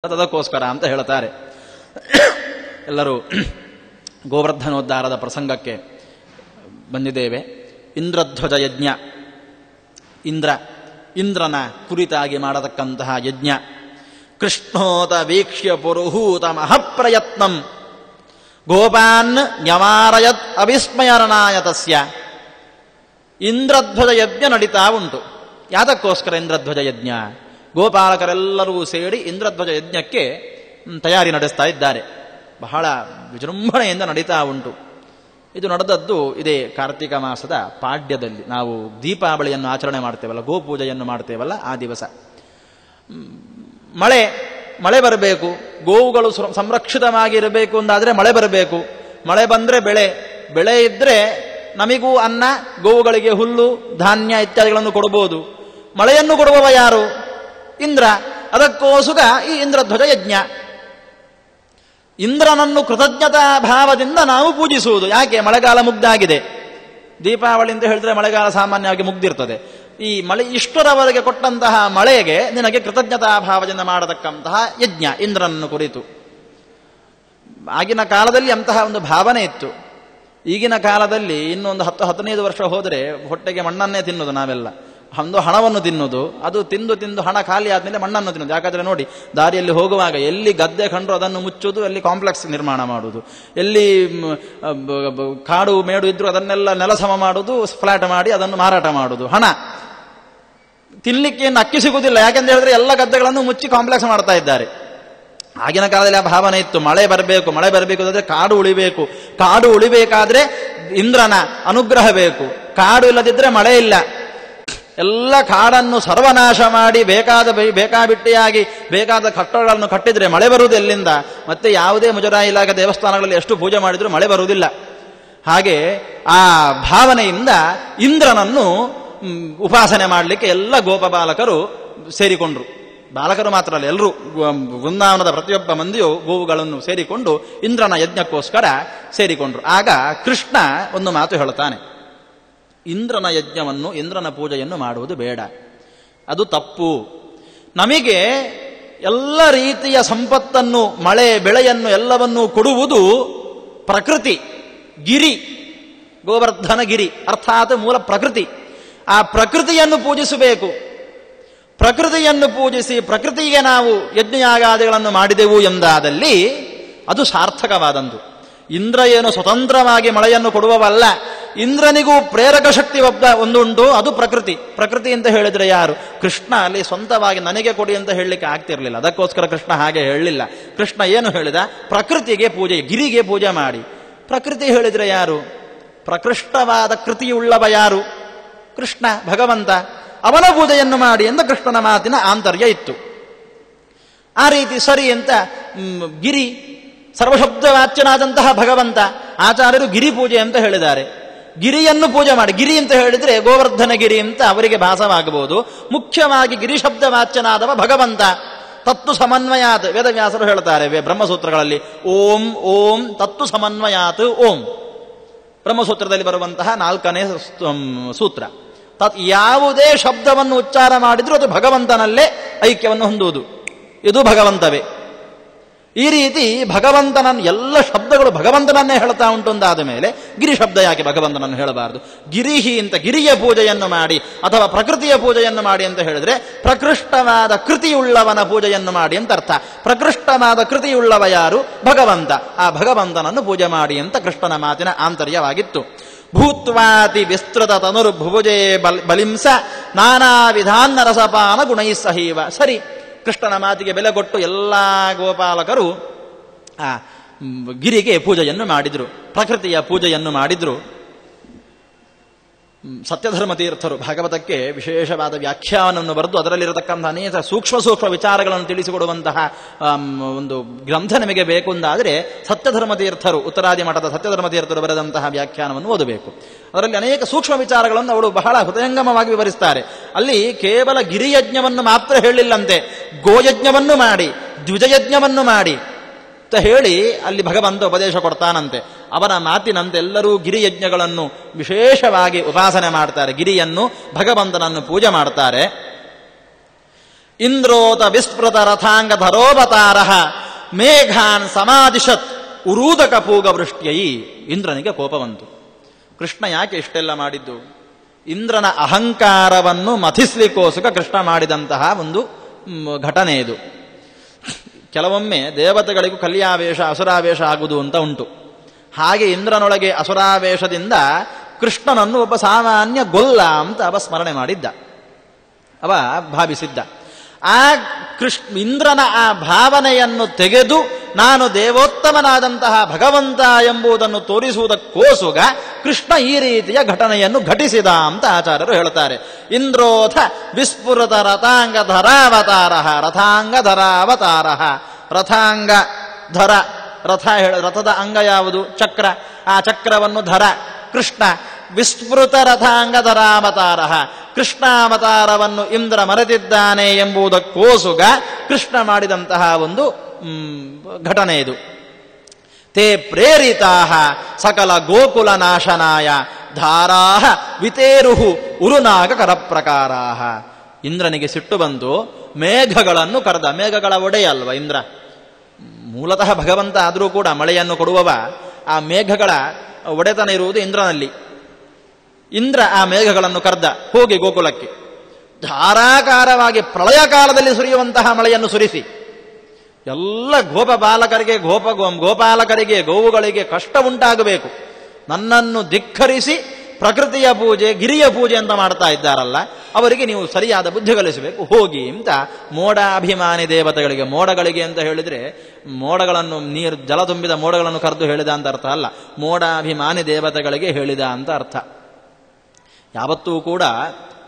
ಅದಕ್ಕೋಸ್ಕರ ಅಂತ ಹೇಳ್ತಾರೆ. ಎಲ್ಲರೂ ಗೋವರ್ಧನೋದ್ಧಾರದ ಪ್ರಸಂಗಕ್ಕೆ ಬಂದಿದ್ದೇವೆ. ಇಂದ್ರಧ್ವಜ ಯಜ್ಞ, ಇಂದ್ರನ ಕುರಿತಾಗಿ ಮಾಡತಕ್ಕಂತಹ ಯಜ್ಞ. ಕೃಷ್ಣೋತ ವೀಕ್ಷ್ಯ ಪುರುಹೂತ ಮಹಪ್ರಯತ್ನಂ ಗೋಪಾನ್ ನ್ಯವಾರಯತ್ ಅವಿಸ್ಮಯರಣಾಯ ತಸ್ಯ. ಇಂದ್ರಧ್ವಜ ಯಜ್ಞ ನಡೀತಾ ಉಂಟು. ಯಾತಕ್ಕೋಸ್ಕರ ಇಂದ್ರಧ್ವಜ ಯಜ್ಞ? ಗೋಪಾಲಕರೆಲ್ಲರೂ ಸೇರಿ ಇಂದ್ರಧ್ವಜ ಯಜ್ಞಕ್ಕೆ ತಯಾರಿ ನಡೆಸ್ತಾ ಇದ್ದಾರೆ. ಬಹಳ ವಿಜೃಂಭಣೆಯಿಂದ ನಡೀತಾ ಉಂಟು. ಇದು ನಡೆದದ್ದು ಇದೇ ಕಾರ್ತಿಕ ಮಾಸದ ಪಾಡ್ಯದಲ್ಲಿ. ನಾವು ದೀಪಾವಳಿಯನ್ನು ಆಚರಣೆ ಮಾಡ್ತೇವಲ್ಲ, ಗೋಪೂಜೆಯನ್ನು ಮಾಡ್ತೇವಲ್ಲ, ಆ ದಿವಸ ಮಳೆ ಬರಬೇಕು, ಗೋವುಗಳು ಸಂರಕ್ಷಿತವಾಗಿ ಇರಬೇಕು ಅಂದಾದರೆ ಮಳೆ ಬರಬೇಕು. ಮಳೆ ಬಂದರೆ ಬೆಳೆ ಇದ್ರೆ ನಮಿಗೂ ಅನ್ನ, ಗೋವುಗಳಿಗೆ ಹುಲ್ಲು ಧಾನ್ಯ ಇತ್ಯಾದಿಗಳನ್ನು ಕೊಡಬಹುದು. ಮಳೆಯನ್ನು ಕೊಡುವವ ಯಾರು? ಇಂದ್ರ. ಅದಕ್ಕೋಸ್ಕರ ಈ ಇಂದ್ರಧ್ವಜ ಯಜ್ಞ. ಇಂದ್ರನನ್ನು ಕೃತಜ್ಞತಾ ಭಾವದಿಂದ ನಾವು ಪೂಜಿಸುವುದು. ಯಾಕೆ? ಮಳೆಗಾಲ ಮುಗ್ದಾಗಿದೆ. ದೀಪಾವಳಿ ಅಂತ ಹೇಳಿದ್ರೆ ಮಳೆಗಾಲ ಸಾಮಾನ್ಯವಾಗಿ ಮುಗ್ದಿರ್ತದೆ. ಈ ಮಳೆ ಇಷ್ಟರವರೆಗೆ ಕೊಟ್ಟಂತಹ ಮಳೆಗೆ ನಿನಗೆ ಕೃತಜ್ಞತಾ ಭಾವದಿಂದ ಮಾಡತಕ್ಕಂತಹ ಯಜ್ಞ ಇಂದ್ರನನ್ನು ಕುರಿತು. ಆಗಿನ ಕಾಲದಲ್ಲಿ ಅಂತಹ ಒಂದು ಭಾವನೆ ಇತ್ತು. ಈಗಿನ ಕಾಲದಲ್ಲಿ ಇನ್ನೊಂದು 10-15 ವರ್ಷ ಹೋದರೆ ಹೊಟ್ಟೆಗೆ ಮಣ್ಣನ್ನೇ ತಿನ್ನೋದು ನಾವೆಲ್ಲ. ಒಂದು ಹಣವನ್ನು ತಿನ್ನೋದು, ಅದು ತಿಂದು ಹಣ ಖಾಲಿ ಆದ್ಮೇಲೆ ಮಣ್ಣನ್ನು ತಿನ್ನೋದು. ಯಾಕಂದ್ರೆ ನೋಡಿ, ದಾರಿಯಲ್ಲಿ ಹೋಗುವಾಗ ಎಲ್ಲಿ ಗದ್ದೆ ಕಂಡ್ರು ಅದನ್ನು ಮುಚ್ಚುವುದು, ಎಲ್ಲಿ ಕಾಂಪ್ಲೆಕ್ಸ್ ನಿರ್ಮಾಣ ಮಾಡುವುದು, ಎಲ್ಲಿ ಕಾಡು ಮೇಡು ಇದ್ರು ಅದನ್ನೆಲ್ಲ ನೆಲಸಮ ಮಾಡುವುದು, ಫ್ಲಾಟ್ ಮಾಡಿ ಅದನ್ನು ಮಾರಾಟ ಮಾಡುವುದು. ಹಣ ತಿನ್ಲಿಕ್ಕೆ ಏನು ಅಕ್ಕಿ ಸಿಗುವುದಿಲ್ಲ. ಯಾಕೆಂತ ಹೇಳಿದ್ರೆ ಎಲ್ಲ ಗದ್ದೆಗಳನ್ನು ಮುಚ್ಚಿ ಕಾಂಪ್ಲೆಕ್ಸ್ ಮಾಡ್ತಾ ಇದ್ದಾರೆ. ಆಗಿನ ಕಾಲದಲ್ಲಿ ಆ ಭಾವನೆ ಇತ್ತು. ಮಳೆ ಬರಬೇಕು ಅಂದ್ರೆ ಕಾಡು ಉಳಿಬೇಕು. ಕಾಡು ಉಳಿಬೇಕಾದ್ರೆ ಇಂದ್ರನ ಅನುಗ್ರಹ ಬೇಕು. ಕಾಡು ಇಲ್ಲದಿದ್ರೆ ಮಳೆ ಇಲ್ಲ. ಎಲ್ಲ ಕಾಡನ್ನು ಸರ್ವನಾಶ ಮಾಡಿ ಬೇಕಾಬಿಟ್ಟಿಯಾಗಿ ಬೇಕಾದ ಕಟ್ಟಡಗಳನ್ನು ಕಟ್ಟಿದ್ರೆ ಮಳೆ ಬರುವುದು ಎಲ್ಲಿಂದ? ಮತ್ತೆ ಯಾವುದೇ ಮುಜರಾಯಿ ಇಲಾಖೆ ದೇವಸ್ಥಾನಗಳಲ್ಲಿ ಎಷ್ಟು ಪೂಜೆ ಮಾಡಿದ್ರು ಮಳೆ ಬರುವುದಿಲ್ಲ. ಹಾಗೆ ಆ ಭಾವನೆಯಿಂದ ಇಂದ್ರನನ್ನು ಉಪಾಸನೆ ಮಾಡಲಿಕ್ಕೆ ಎಲ್ಲ ಗೋಪಬಾಲಕರು ಸೇರಿಕೊಂಡ್ರು. ಬಾಲಕರು ಮಾತ್ರ ಅಲ್ಲ, ಎಲ್ಲರೂ ವೃಂದಾವನದ ಪ್ರತಿಯೊಬ್ಬ ಮಂದಿಯು ಗೋವುಗಳನ್ನು ಸೇರಿಕೊಂಡು ಇಂದ್ರನ ಯಜ್ಞಕ್ಕೋಸ್ಕರ ಸೇರಿಕೊಂಡ್ರು. ಆಗ ಕೃಷ್ಣ ಒಂದು ಮಾತು ಹೇಳ್ತಾನೆ, ಇಂದ್ರನ ಯಜ್ಞವನ್ನು, ಇಂದ್ರನ ಪೂಜೆಯನ್ನು ಮಾಡುವುದು ಬೇಡ, ಅದು ತಪ್ಪು. ನಮಗೆ ಎಲ್ಲ ರೀತಿಯ ಸಂಪತ್ತನ್ನು, ಮಳೆ ಬೆಳೆಯನ್ನು ಎಲ್ಲವನ್ನೂ ಕೊಡುವುದು ಪ್ರಕೃತಿ, ಗಿರಿ, ಗೋವರ್ಧನ ಗಿರಿ ಅರ್ಥಾತ್ ಮೂಲ ಪ್ರಕೃತಿ. ಆ ಪ್ರಕೃತಿಯನ್ನು ಪೂಜಿಸಬೇಕು. ಪ್ರಕೃತಿಯನ್ನು ಪೂಜಿಸಿ ಪ್ರಕೃತಿಗೆ ನಾವು ಯಜ್ಞಯಾಗಾದಿಗಳನ್ನು ಮಾಡಿದೆವು ಎಂದಾದಲ್ಲಿ ಅದು ಸಾರ್ಥಕವಾದಂದು. ಇಂದ್ರ ಏನು ಸ್ವತಂತ್ರವಾಗಿ ಮಳೆಯನ್ನು ಕೊಡುವವಲ್ಲ. ಇಂದ್ರನಿಗೂ ಪ್ರೇರಕ ಶಕ್ತಿ ಒಂದುಂಟು, ಅದು ಪ್ರಕೃತಿ. ಪ್ರಕೃತಿ ಅಂತ ಹೇಳಿದ್ರೆ ಯಾರು? ಕೃಷ್ಣ ಅಲ್ಲಿ ಸ್ವಂತವಾಗಿ ನನಗೆ ಕೊಡಿ ಅಂತ ಹೇಳಲಿಕ್ಕೆ ಆಗ್ತಿರ್ಲಿಲ್ಲ. ಅದಕ್ಕೋಸ್ಕರ ಕೃಷ್ಣ ಹಾಗೆ ಹೇಳಲಿಲ್ಲ. ಕೃಷ್ಣ ಏನು ಹೇಳಿದ? ಪ್ರಕೃತಿಗೆ ಪೂಜೆ, ಗಿರಿಗೆ ಪೂಜೆ ಮಾಡಿ. ಪ್ರಕೃತಿ ಹೇಳಿದ್ರೆ ಯಾರು? ಪ್ರಕೃಷ್ಟವಾದ ಕೃತಿಯುಳ್ಳವ ಯಾರು? ಕೃಷ್ಣ ಭಗವಂತ. ಅವನ ಪೂಜೆಯನ್ನು ಮಾಡಿ ಎಂದು ಕೃಷ್ಣನ ಮಾತಿನ ಆಂತರ್ಯ ಇತ್ತು. ಆ ರೀತಿ ಸರಿ ಅಂತ ಗಿರಿ ಸರ್ವಶಬ್ದವಾಚ್ಯನಾದಂತಹ ಭಗವಂತ, ಆಚಾರ್ಯರು ಗಿರಿ ಪೂಜೆ ಅಂತ ಹೇಳಿದ್ದಾರೆ. ಗಿರಿಯನ್ನು ಪೂಜೆ ಮಾಡಿ. ಗಿರಿ ಅಂತ ಹೇಳಿದ್ರೆ ಗೋವರ್ಧನ ಗಿರಿ ಅಂತ ಅವರಿಗೆ ಭಾಸವಾಗಬಹುದು. ಮುಖ್ಯವಾಗಿ ಗಿರಿ ಶಬ್ದವಾಚ್ಯನಾದವ ಭಗವಂತ. ತತ್ತು ಸಮನ್ವಯಾತ್ ವೇದವ್ಯಾಸರು ಹೇಳ್ತಾರೆ ಬ್ರಹ್ಮಸೂತ್ರಗಳಲ್ಲಿ, ಓಂ ಓಂ ತತ್ತು ಸಮನ್ವಯಾತ್ ಓಂ. ಬ್ರಹ್ಮಸೂತ್ರದಲ್ಲಿ ಬರುವಂತಹ 4ನೇ ಸೂತ್ರ. ಯಾವುದೇ ಶಬ್ದವನ್ನು ಉಚ್ಚಾರ ಮಾಡಿದ್ರೂ ಅದು ಭಗವಂತನಲ್ಲೇ ಐಕ್ಯವನ್ನು ಹೊಂದುವುದು. ಇದು ಭಗವಂತವೇ. ಈ ರೀತಿ ಭಗವಂತನನ್ನು, ಎಲ್ಲ ಶಬ್ದಗಳು ಭಗವಂತನನ್ನೇ ಹೇಳ್ತಾ ಉಂಟು ಅಂದಾದ ಮೇಲೆ ಗಿರಿ ಶಬ್ದ ಯಾಕೆ ಭಗವಂತನನ್ನು ಹೇಳಬಾರದು? ಗಿರಿಹಿ ಅಂತ ಗಿರಿಯ ಪೂಜೆಯನ್ನು ಮಾಡಿ ಅಥವಾ ಪ್ರಕೃತಿಯ ಪೂಜೆಯನ್ನು ಮಾಡಿ ಅಂತ ಹೇಳಿದ್ರೆ ಪ್ರಕೃಷ್ಟವಾದ ಕೃತಿಯುಳ್ಳವನ ಪೂಜೆಯನ್ನು ಮಾಡಿ ಅಂತ ಅರ್ಥ. ಪ್ರಕೃಷ್ಟವಾದ ಕೃತಿಯುಳ್ಳವ ಯಾರು? ಭಗವಂತ. ಆ ಭಗವಂತನನ್ನು ಪೂಜೆ ಮಾಡಿ ಅಂತ ಕೃಷ್ಣನ ಮಾತಿನ ಆಂತರ್ಯವಾಗಿತ್ತು. ಭೂತ್ವಾತಿ ವಿಸ್ತೃತ ತನುರ್ಭುಜೆ ಬಲಿಂಸ ನಾನಾ ವಿಧಾನ ರಸಪಾನ ಗುಣೈ ಸಹೀವ. ಸರಿ, ಕೃಷ್ಣನ ಮಾತಿಗೆ ಬೆಲೆ ಕೊಟ್ಟು ಎಲ್ಲ ಗೋಪಾಲಕರು ಆ ಗಿರಿಗೆ ಪೂಜೆಯನ್ನು ಮಾಡಿದ್ರು, ಪ್ರಕೃತಿಯ ಪೂಜೆಯನ್ನು ಮಾಡಿದ್ರು. ಸತ್ಯಧರ್ಮ ತೀರ್ಥರು ಭಾಗವತಕ್ಕೆ ವಿಶೇಷವಾದ ವ್ಯಾಖ್ಯಾನವನ್ನು ಬರೆದು ಅದರಲ್ಲಿರತಕ್ಕಂಥ ಅನೇಕ ಸೂಕ್ಷ್ಮ ವಿಚಾರಗಳನ್ನು ತಿಳಿಸಿಕೊಡುವಂತಹ ಒಂದು ಗ್ರಂಥ ನಿಮಗೆ ಬೇಕು ಎಂದಾದರೆ ಸತ್ಯಧರ್ಮ ತೀರ್ಥರು, ಉತ್ತರಾದಿ ಮಠದ ಸತ್ಯಧರ್ಮ ತೀರ್ಥರು ಬರೆದಂತಹ ವ್ಯಾಖ್ಯಾನವನ್ನು ಓದಬೇಕು. ಅದರಲ್ಲಿ ಅನೇಕ ಸೂಕ್ಷ್ಮ ವಿಚಾರಗಳನ್ನು ಅವರು ಬಹಳ ಹೃದಯಂಗಮವಾಗಿ ವಿವರಿಸ್ತಾರೆ. ಅಲ್ಲಿ ಕೇವಲ ಗಿರಿಯಜ್ಞವನ್ನು ಮಾತ್ರ ಹೇಳಿಲ್ಲಂತೆ, ಗೋಯಜ್ಞವನ್ನು ಮಾಡಿ, ದ್ವಿಜಯಜ್ಞವನ್ನು ಮಾಡಿ ಅಂತ ಹೇಳಿ ಅಲ್ಲಿ ಭಗವಂತ ಉಪದೇಶ ಕೊಡ್ತಾನಂತೆ. ಅವನ ಮಾತಿನಂತೆ ಎಲ್ಲರೂ ಗಿರಿಯಜ್ಞಗಳನ್ನು ವಿಶೇಷವಾಗಿ ಉಪಾಸನೆ ಮಾಡ್ತಾರೆ. ಗಿರಿಯನ್ನು, ಭಗವಂತನನ್ನು ಪೂಜೆ ಮಾಡ್ತಾರೆ. ಇಂದ್ರೋತ ವಿಸ್ಮೃತ ರಥಾಂಗ ಧರೋವತಾರ ಮೇಘಾನ್ ಸಮಾದಿಶತ್ ಉರೂದಕ ಪೂಗ ವೃಷ್ಟ್ಯೈ. ಇಂದ್ರನಿಗೆ ಕೋಪ ಬಂತು. ಕೃಷ್ಣ ಯಾಕೆ ಇಷ್ಟೆಲ್ಲ ಮಾಡಿದ್ದು? ಇಂದ್ರನ ಅಹಂಕಾರವನ್ನು ಮಥಿಸ್ಲಿಕ್ಕೋಸ್ಕರ ಕೃಷ್ಣ ಮಾಡಿದಂತಹ ಒಂದು ಘಟನೆ ಇದು. ಕೆಲವೊಮ್ಮೆ ದೇವತೆಗಳಿಗೂ ಕಲ್ಯಾವೇಶ ಅಸುರಾವೇಶ ಆಗುವುದು ಅಂತ ಉಂಟು. ಹಾಗೆ ಇಂದ್ರನೊಳಗೆ ಅಸುರಾವೇಶದಿಂದ ಕೃಷ್ಣನನ್ನು ಒಬ್ಬ ಸಾಮಾನ್ಯ ಗೊಲ್ಲ ಅಂತ ಅವ ಸ್ಮರಣೆ ಮಾಡಿದ್ದ, ಅವ ಭಾವಿಸಿದ್ದ. ಆ ಇಂದ್ರನ ಆ ಭಾವನೆಯನ್ನು ತೆಗೆದು ನಾನು ದೇವೋತ್ತಮನಾದಂತಹ ಭಗವಂತ ಎಂಬುದನ್ನು ತೋರಿಸುವುದಕ್ಕೋಸ್ಕರ ಕೃಷ್ಣ ಈ ರೀತಿಯ ಘಟನೆಯನ್ನು ಘಟಿಸಿದ ಅಂತ ಆಚಾರ್ಯರು ಹೇಳ್ತಾರೆ. ಇಂದ್ರೋಥ ವಿಸ್ಫುರತ ರಥಾಂಗ ಧರಾವತಾರ. ರಥಾಂಗ ಧರಾವತಾರ. ರಥಾಂಗ ಧರ, ರಥದ ಅಂಗ ಯಾವುದು? ಚಕ್ರ. ಆ ಚಕ್ರವನ್ನು ಧರ ಕೃಷ್ಣ. ವಿಸ್ಮೃತ ರಥಾಂಗ ಧರಾವತಾರ. ಕೃಷ್ಣಾವತಾರವನ್ನು ಇಂದ್ರ ಮರೆತಿದ್ದಾನೆ ಎಂಬುದಕ್ಕೋಸ್ಕರ ಕೃಷ್ಣ ಮಾಡಿದಂತಹ ಒಂದು ಘಟನೆ ಇದು. ತೇ ಪ್ರೇರಿತಾ ಸಕಲ ಗೋಕುಲ ನಾಶನಾಯ ಧಾರಾಹ ವಿತೇರುಹು ಉರುನಾಗ ಕರಪ್ರಕಾರಾ. ಇಂದ್ರನಿಗೆ ಸಿಟ್ಟು ಬಂದು ಮೇಘಗಳನ್ನು ಕರೆದ. ಮೇಘಗಳ ಒಡೆಯ ಅಲ್ವ ಇಂದ್ರ, ಮೂಲತಃ ಭಗವಂತ ಆದರೂ ಕೂಡ ಮಳೆಯನ್ನು ಕೊಡುವವ. ಆ ಮೇಘಗಳ ಒಡೆತನ ಇರುವುದು ಇಂದ್ರನಲ್ಲಿ. ಇಂದ್ರ ಆ ಮೇಘಗಳನ್ನು ಕರೆದ, ಹೋಗಿ ಗೋಕುಲಕ್ಕೆ ಧಾರಾಕಾರವಾಗಿ ಪ್ರಳಯ ಕಾಲದಲ್ಲಿ ಸುರಿಯುವಂತಹ ಮಳೆಯನ್ನು ಸುರಿಸಿ ಎಲ್ಲ ಗೋಪಾಲಕರಿಗೆ ಗೋವುಗಳಿಗೆ ಕಷ್ಟ ಉಂಟಾಗಬೇಕು. ನನ್ನನ್ನು ಧಿಕ್ಕರಿಸಿ ಪ್ರಕೃತಿಯ ಪೂಜೆ ಗಿರಿಯ ಪೂಜೆ ಅಂತ ಮಾಡ್ತಾ ಇದ್ದಾರಲ್ಲ, ಅವರಿಗೆ ನೀವು ಸರಿಯಾದ ಬುದ್ಧಿ ಕಲಿಸಬೇಕು, ಹೋಗಿ ಅಂತ ಮೋಡಾಭಿಮಾನಿ ದೇವತೆಗಳಿಗೆ. ಮೋಡಗಳಿಗೆ ಅಂತ ಹೇಳಿದ್ರೆ ಮೋಡಗಳನ್ನು ನೀರು ಜಲ ತುಂಬಿದ ಮೋಡಗಳನ್ನು ಕರೆದು ಹೇಳಿದ ಅಂತ ಅರ್ಥ ಅಲ್ಲ, ಮೋಡಾಭಿಮಾನಿ ದೇವತೆಗಳಿಗೆ ಹೇಳಿದ ಅಂತ ಅರ್ಥ. ಯಾವತ್ತೂ ಕೂಡ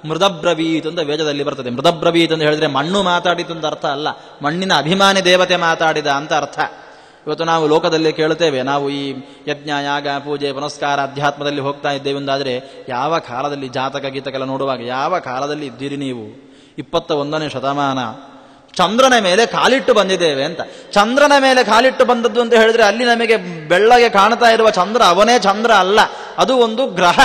ಮೃದಬ್ರವೀತ್ ಅಂತ ವೇದದಲ್ಲಿ ಬರ್ತದೆ. ಮೃದಬ್ರವೀತ್ ಅಂತ ಹೇಳಿದ್ರೆ ಮಣ್ಣು ಮಾತಾಡಿತು ಅಂತ ಅರ್ಥ ಅಲ್ಲ, ಮಣ್ಣಿನ ಅಭಿಮಾನಿ ದೇವತೆ ಮಾತಾಡಿದ ಅಂತ ಅರ್ಥ. ಇವತ್ತು ನಾವು ಲೋಕದಲ್ಲಿ ಕೇಳ್ತೇವೆ, ನಾವು ಈ ಯಜ್ಞ ಯಾಗ ಪೂಜೆ ಪುನಸ್ಕಾರ ಅಧ್ಯಾತ್ಮದಲ್ಲಿ ಹೋಗ್ತಾ ಇದ್ದೇವೆ ಅಂದಾದರೆ ಯಾವ ಕಾಲದಲ್ಲಿ ಜಾತಕ ಗೀತಕ್ಕೆಲ್ಲ ನೋಡುವಾಗ ಯಾವ ಕಾಲದಲ್ಲಿ ಇದ್ದೀರಿ ನೀವು? 21ನೇ ಶತಮಾನ, ಚಂದ್ರನ ಮೇಲೆ ಕಾಲಿಟ್ಟು ಬಂದಿದ್ದೇವೆ ಅಂತ. ಚಂದ್ರನ ಮೇಲೆ ಕಾಲಿಟ್ಟು ಬಂದದ್ದು ಅಂತ ಹೇಳಿದ್ರೆ ಅಲ್ಲಿ ನಮಗೆ ಬೆಳ್ಳಗೆ ಕಾಣ್ತಾ ಇರುವ ಚಂದ್ರ ಅವನೇ ಚಂದ್ರ ಅಲ್ಲ, ಅದು ಒಂದು ಗ್ರಹ.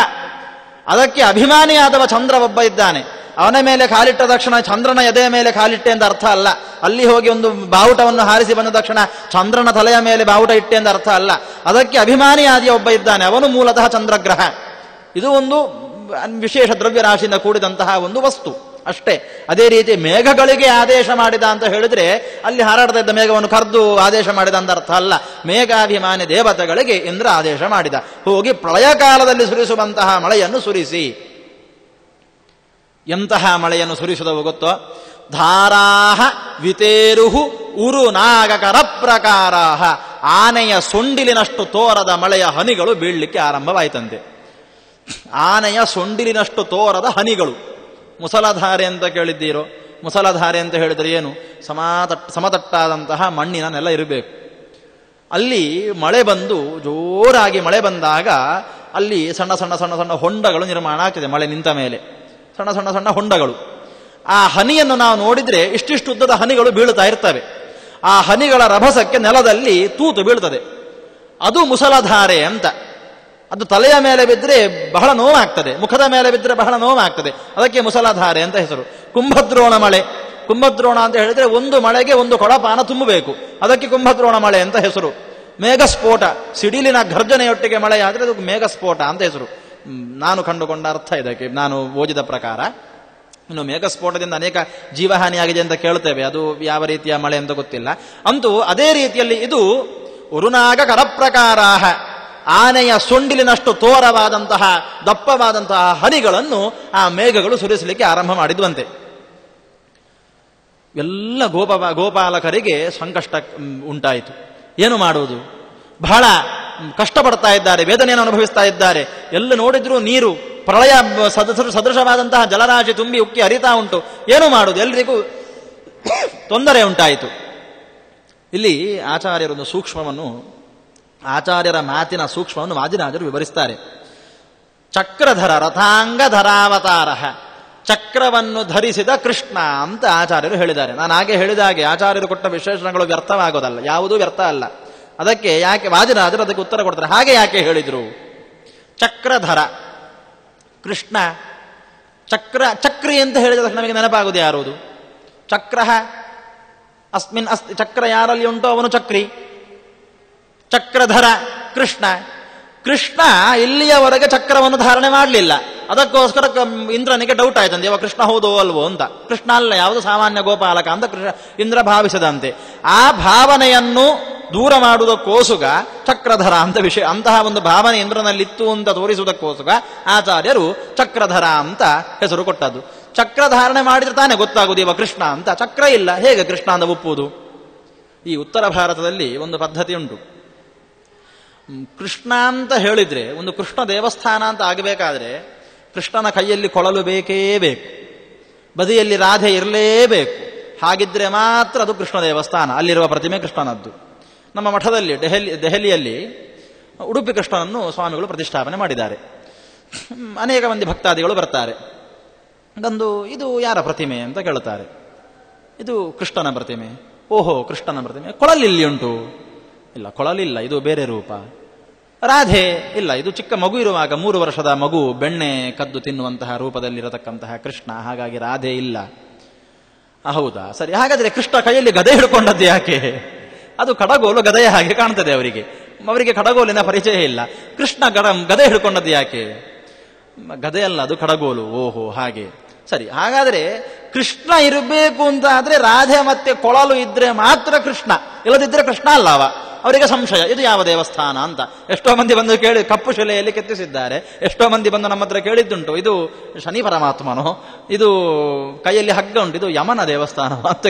ಅದಕ್ಕೆ ಅಭಿಮಾನಿಯಾದವ ಚಂದ್ರ ಒಬ್ಬ ಇದ್ದಾನೆ. ಅವನ ಮೇಲೆ ಕಾಲಿಟ್ಟ ತಕ್ಷಣ ಚಂದ್ರನ ಎದೆಯ ಮೇಲೆ ಕಾಲಿಟ್ಟೆ ಅಂತ ಅರ್ಥ ಅಲ್ಲ. ಅಲ್ಲಿ ಹೋಗಿ ಒಂದು ಬಾವುಟವನ್ನು ಹಾರಿಸಿ ಬಂದ ತಕ್ಷಣ ಚಂದ್ರನ ತಲೆಯ ಮೇಲೆ ಬಾವುಟ ಇಟ್ಟೆ ಅಂತ ಅರ್ಥ ಅಲ್ಲ. ಅದಕ್ಕೆ ಅಭಿಮಾನಿಯಾದಿಯ ಒಬ್ಬ ಇದ್ದಾನೆ, ಅವನು ಮೂಲತಃ ಚಂದ್ರಗ್ರಹ. ಇದು ಒಂದು ವಿಶೇಷ ದ್ರವ್ಯರಾಶಿಯಿಂದ ಕೂಡಿದಂತಹ ಒಂದು ವಸ್ತು ಅಷ್ಟೇ. ಅದೇ ರೀತಿ ಮೇಘಗಳಿಗೆ ಆದೇಶ ಮಾಡಿದ ಅಂತ ಹೇಳಿದ್ರೆ ಅಲ್ಲಿ ಹಾರಾಡ್ತಾ ಇದ್ದ ಮೇಘವನ್ನು ಕರೆದು ಆದೇಶ ಮಾಡಿದ ಅಂತ ಅರ್ಥ ಅಲ್ಲ. ಮೇಘಾಭಿಮಾನಿ ದೇವತೆಗಳಿಗೆ ಇಂದ್ರ ಆದೇಶ ಮಾಡಿದ, ಹೋಗಿ ಪ್ರಳಯ ಕಾಲದಲ್ಲಿ ಸುರಿಸುವಂತಹ ಮಳೆಯನ್ನು ಸುರಿಸಿ. ಎಂತಹ ಮಳೆಯನ್ನು ಸುರಿಸುವುದವು ಗೊತ್ತೋ? ಧಾರಾಹ ವಿತೇರುಹು ಉರು ನಾಗಕರ ಪ್ರಕಾರಾಹ. ಆನೆಯ ಸೊಂಡಿಲಿನಷ್ಟು ತೋರದ ಮಳೆಯ ಹನಿಗಳು ಬೀಳಲಿಕ್ಕೆ ಆರಂಭವಾಯಿತಂತೆ. ಆನೆಯ ಸೊಂಡಿಲಿನಷ್ಟು ತೋರದ ಹನಿಗಳು. ಮುಸಲಧಾರೆ ಅಂತ ಕೇಳಿದ್ದೀರೋ? ಮುಸಲಧಾರೆ ಅಂತ ಹೇಳಿದರೆ ಏನು? ಸಮತಟ್ಟಾದಂತಹ ಮಣ್ಣಿನ ನೆಲ ಇರಬೇಕು. ಅಲ್ಲಿ ಮಳೆ ಬಂದು ಜೋರಾಗಿ ಮಳೆ ಬಂದಾಗ ಅಲ್ಲಿ ಸಣ್ಣ ಸಣ್ಣ ಸಣ್ಣ ಸಣ್ಣ ಹೊಂಡಗಳು ನಿರ್ಮಾಣ ಆಗ್ತದೆ. ಮಳೆ ನಿಂತ ಮೇಲೆ ಸಣ್ಣ ಸಣ್ಣ ಸಣ್ಣ ಹೊಂಡಗಳು. ಆ ಹನಿಯನ್ನು ನಾವು ನೋಡಿದ್ರೆ ಇಷ್ಟಿಷ್ಟು ಉದ್ದದ ಹನಿಗಳು ಬೀಳ್ತಾ ಇರ್ತವೆ. ಆ ಹನಿಗಳ ರಭಸಕ್ಕೆ ನೆಲದಲ್ಲಿ ತೂತು ಬೀಳ್ತದೆ. ಅದು ಮುಸಲಧಾರೆ ಅಂತ. ಅದು ತಲೆಯ ಮೇಲೆ ಬಿದ್ದರೆ ಬಹಳ ನೋವಾಗ್ತದೆ, ಮುಖದ ಮೇಲೆ ಬಿದ್ದರೆ ಬಹಳ ನೋವಾಗ್ತದೆ. ಅದಕ್ಕೆ ಮುಸಲಧಾರೆ ಅಂತ ಹೆಸರು. ಕುಂಭದ್ರೋಣ ಮಳೆ. ಕುಂಭದ್ರೋಣ ಅಂತ ಹೇಳಿದ್ರೆ ಒಂದು ಮಳೆಗೆ ಒಂದು ಕೊಳಪಾನ ತುಂಬಬೇಕು, ಅದಕ್ಕೆ ಕುಂಭದ್ರೋಣ ಮಳೆ ಅಂತ ಹೆಸರು. ಮೇಘಸ್ಫೋಟ, ಸಿಡಿಲಿನ ಘರ್ಜನೆಯೊಟ್ಟಿಗೆ ಮಳೆಯಾದರೆ ಅದು ಮೇಘಸ್ಫೋಟ ಅಂತ ಹೆಸರು. ನಾನು ಕಂಡುಕೊಂಡ ಅರ್ಥ ಇದಕ್ಕೆ, ನಾನು ಓದಿದ ಪ್ರಕಾರ. ಇನ್ನು ಮೇಘಸ್ಫೋಟದಿಂದ ಅನೇಕ ಜೀವಹಾನಿಯಾಗಿದೆ ಅಂತ ಕೇಳ್ತೇವೆ, ಅದು ಯಾವ ರೀತಿಯ ಮಳೆ ಅಂತ ಗೊತ್ತಿಲ್ಲ. ಅಂತೂ ಅದೇ ರೀತಿಯಲ್ಲಿ ಇದು ಉರುನಾಗ ಕರಪ್ರಕಾರಾಹ, ಆನೆಯ ಸೊಂಡಿಲಿನಷ್ಟು ತೋರವಾದಂತಹ ದಪ್ಪವಾದಂತಹ ಹನಿಗಳನ್ನು ಆ ಮೇಘಗಳು ಸುರಿಸಲಿಕ್ಕೆ ಆರಂಭ ಮಾಡಿದ್ವಂತೆ. ಎಲ್ಲ ಗೋಪಾಲಕರಿಗೆ ಸಂಕಷ್ಟ ಉಂಟಾಯಿತು. ಏನು ಮಾಡುವುದು? ಬಹಳ ಕಷ್ಟಪಡ್ತಾ ಇದ್ದಾರೆ, ವೇದನೆಯನ್ನು ಅನುಭವಿಸ್ತಾ ಇದ್ದಾರೆ. ಎಲ್ಲ ನೋಡಿದ್ರೂ ನೀರು, ಪ್ರಳಯ ಸದೃಶವಾದಂತಹ ಜಲರಾಶಿ ತುಂಬಿ ಉಕ್ಕಿ ಹರಿತಾ ಉಂಟು. ಏನು ಮಾಡುವುದು? ಎಲ್ರಿಗೂ ತೊಂದರೆ ಉಂಟಾಯಿತು. ಇಲ್ಲಿ ಆಚಾರ್ಯರೊಂದು ಸೂಕ್ಷ್ಮವನ್ನು, ಆಚಾರ್ಯರ ಮಾತಿನ ಸೂಕ್ಷ್ಮವನ್ನು ವಾದಿರಾಜರು ವಿವರಿಸ್ತಾರೆ. ಚಕ್ರಧರ ರಥಾಂಗ ಧರಾವತಾರ, ಚಕ್ರವನ್ನು ಧರಿಸಿದ ಕೃಷ್ಣ ಅಂತ ಆಚಾರ್ಯರು ಹೇಳಿದ್ದಾರೆ. ನಾನು ಹಾಗೆ ಹೇಳಿದ ಹಾಗೆ ಆಚಾರ್ಯರು ಕೊಟ್ಟ ವಿಶೇಷಣಗಳು ವ್ಯರ್ಥವಾಗೋದಲ್ಲ, ಯಾವುದೂ ವ್ಯರ್ಥ ಅಲ್ಲ. ಅದಕ್ಕೆ ಯಾಕೆ ವಾದಿರಾಜರು ಅದಕ್ಕೆ ಉತ್ತರ ಕೊಡ್ತಾರೆ. ಹಾಗೆ ಯಾಕೆ ಹೇಳಿದ್ರು? ಚಕ್ರಧರ ಕೃಷ್ಣ, ಚಕ್ರಿ ಅಂತ ಹೇಳಿದ ತಕ್ಷಣ ನಮಗೆ ನೆನಪಾಗುವುದು ಯಾರುವುದು? ಚಕ್ರ ಅಸ್ಮಿನ್ ಅಸ್ತಿ, ಚಕ್ರ ಯಾರಲ್ಲಿ ಉಂಟೋ ಅವನು ಚಕ್ರಿ. ಚಕ್ರಧರ ಕೃಷ್ಣ. ಕೃಷ್ಣ ಇಲ್ಲಿಯವರೆಗೆ ಚಕ್ರವನ್ನು ಧಾರಣೆ ಮಾಡಲಿಲ್ಲ. ಅದಕ್ಕೋಸ್ಕರ ಇಂದ್ರನಿಗೆ ಡೌಟ್ ಆಯ್ತಂತೆ, ಇವ ಕೃಷ್ಣ ಹೌದೋ ಅಲ್ವೋ ಅಂತ. ಕೃಷ್ಣ ಅಲ್ಲ, ಯಾವುದು ಸಾಮಾನ್ಯ ಗೋಪಾಲಕ ಅಂತ ಇಂದ್ರ ಭಾವಿಸದಂತೆ. ಆ ಭಾವನೆಯನ್ನು ದೂರ ಮಾಡುವುದಕ್ಕೋಸ್ಕರ ಚಕ್ರಧರ ಅಂತ ವಿಷಯ, ಅಂತಹ ಒಂದು ಭಾವನೆ ಇಂದ್ರನಲ್ಲಿತ್ತು ಅಂತ ತೋರಿಸುವುದಕ್ಕೋಸ್ಕರ ಆಚಾರ್ಯರು ಚಕ್ರಧರ ಅಂತ ಹೆಸರು ಕೊಟ್ಟದ್ದು. ಚಕ್ರಧಾರಣೆ ಮಾಡಿದ್ರೆ ತಾನೇ ಗೊತ್ತಾಗುವುದು ಇವ ಕೃಷ್ಣ ಅಂತ. ಚಕ್ರ ಇಲ್ಲ, ಹೇಗೆ ಕೃಷ್ಣ ಅಂತ ಒಪ್ಪುವುದು? ಈ ಉತ್ತರ ಭಾರತದಲ್ಲಿ ಒಂದು ಪದ್ಧತಿ ಉಂಟು. ಕೃಷ್ಣ ಅಂತ ಹೇಳಿದ್ರೆ, ಒಂದು ಕೃಷ್ಣ ದೇವಸ್ಥಾನ ಅಂತ ಆಗಬೇಕಾದ್ರೆ ಕೃಷ್ಣನ ಕೈಯಲ್ಲಿ ಕೊಳಲು ಬೇಕೇ ಬೇಕು, ಬದಿಯಲ್ಲಿ ರಾಧೆ ಇರಲೇಬೇಕು. ಹಾಗಿದ್ರೆ ಮಾತ್ರ ಅದು ಕೃಷ್ಣ ದೇವಸ್ಥಾನ, ಅಲ್ಲಿರುವ ಪ್ರತಿಮೆ ಕೃಷ್ಣನದ್ದು. ನಮ್ಮ ಮಠದಲ್ಲಿ ದೆಹಲಿಯಲ್ಲಿ ಉಡುಪಿ ಕೃಷ್ಣನನ್ನು ಸ್ವಾಮಿಗಳು ಪ್ರತಿಷ್ಠಾಪನೆ ಮಾಡಿದ್ದಾರೆ. ಅನೇಕ ಮಂದಿ ಭಕ್ತಾದಿಗಳು ಬರ್ತಾರೆ, ಬಂದು ಇದು ಯಾರ ಪ್ರತಿಮೆ ಅಂತ ಕೇಳುತ್ತಾರೆ. ಇದು ಕೃಷ್ಣನ ಪ್ರತಿಮೆ. ಓಹೋ, ಕೃಷ್ಣನ ಪ್ರತಿಮೆ. ಕೊಳಲಿಲ್ಲಿ ಉಂಟು? ಇಲ್ಲ, ಕೊಳಲಿಲ್ಲ, ಇದು ಬೇರೆ ರೂಪ. ರಾಧೆ ಇಲ್ಲ, ಇದು ಚಿಕ್ಕ ಮಗು ಇರುವಾಗ 3 ವರ್ಷದ ಮಗು ಬೆಣ್ಣೆ ಕದ್ದು ತಿನ್ನುವಂತಹ ರೂಪದಲ್ಲಿರತಕ್ಕಂತಹ ಕೃಷ್ಣ, ಹಾಗಾಗಿ ರಾಧೆ ಇಲ್ಲ. ಹೌದಾ, ಸರಿ. ಹಾಗಾದ್ರೆ ಕೃಷ್ಣ ಕೈಯಲ್ಲಿ ಗದೆ ಹಿಡ್ಕೊಂಡದ್ದು ಯಾಕೆ? ಅದು ಕಡಗೋಲು ಗದೆಯ ಹಾಗೆ ಕಾಣ್ತದೆ ಅವರಿಗೆ ಕಡಗೋಲಿನ ಪರಿಚಯ ಇಲ್ಲ. ಕೃಷ್ಣ ಗದೆ ಹಿಡ್ಕೊಂಡದ್ದು ಯಾಕೆ? ಗದೆ ಅಲ್ಲ, ಅದು ಕಡಗೋಲು. ಓಹೋ, ಹಾಗೆ. ಸರಿ. ಹಾಗಾದ್ರೆ ಕೃಷ್ಣ ಇರಬೇಕು ಅಂತ ಆದ್ರೆ ರಾಧೆ ಮತ್ತೆ ಕೊಳಲು ಇದ್ರೆ ಮಾತ್ರ ಕೃಷ್ಣ, ಇಲ್ಲದಿದ್ರೆ ಕೃಷ್ಣ ಅಲ್ಲ ಅವ. ಅವರಿಗೆ ಸಂಶಯ, ಇದು ಯಾವ ದೇವಸ್ಥಾನ ಅಂತ. ಎಷ್ಟೋ ಮಂದಿ ಬಂದು ಕೇಳಿ, ಕಪ್ಪು ಶಿಲೆಯಲ್ಲಿ ಕೆತ್ತಿಸಿದ್ದಾರೆ. ಎಷ್ಟೋ ಮಂದಿ ಬಂದು ನಮ್ಮ ಹತ್ರ ಕೇಳಿದ್ದುಂಟು, ಇದು ಶನಿ ಪರಮಾತ್ಮನೋ, ಇದು ಕೈಯಲ್ಲಿ ಹಗ್ಗ ಉಂಟು, ಇದು ಯಮನ ದೇವಸ್ಥಾನ ಅಂತ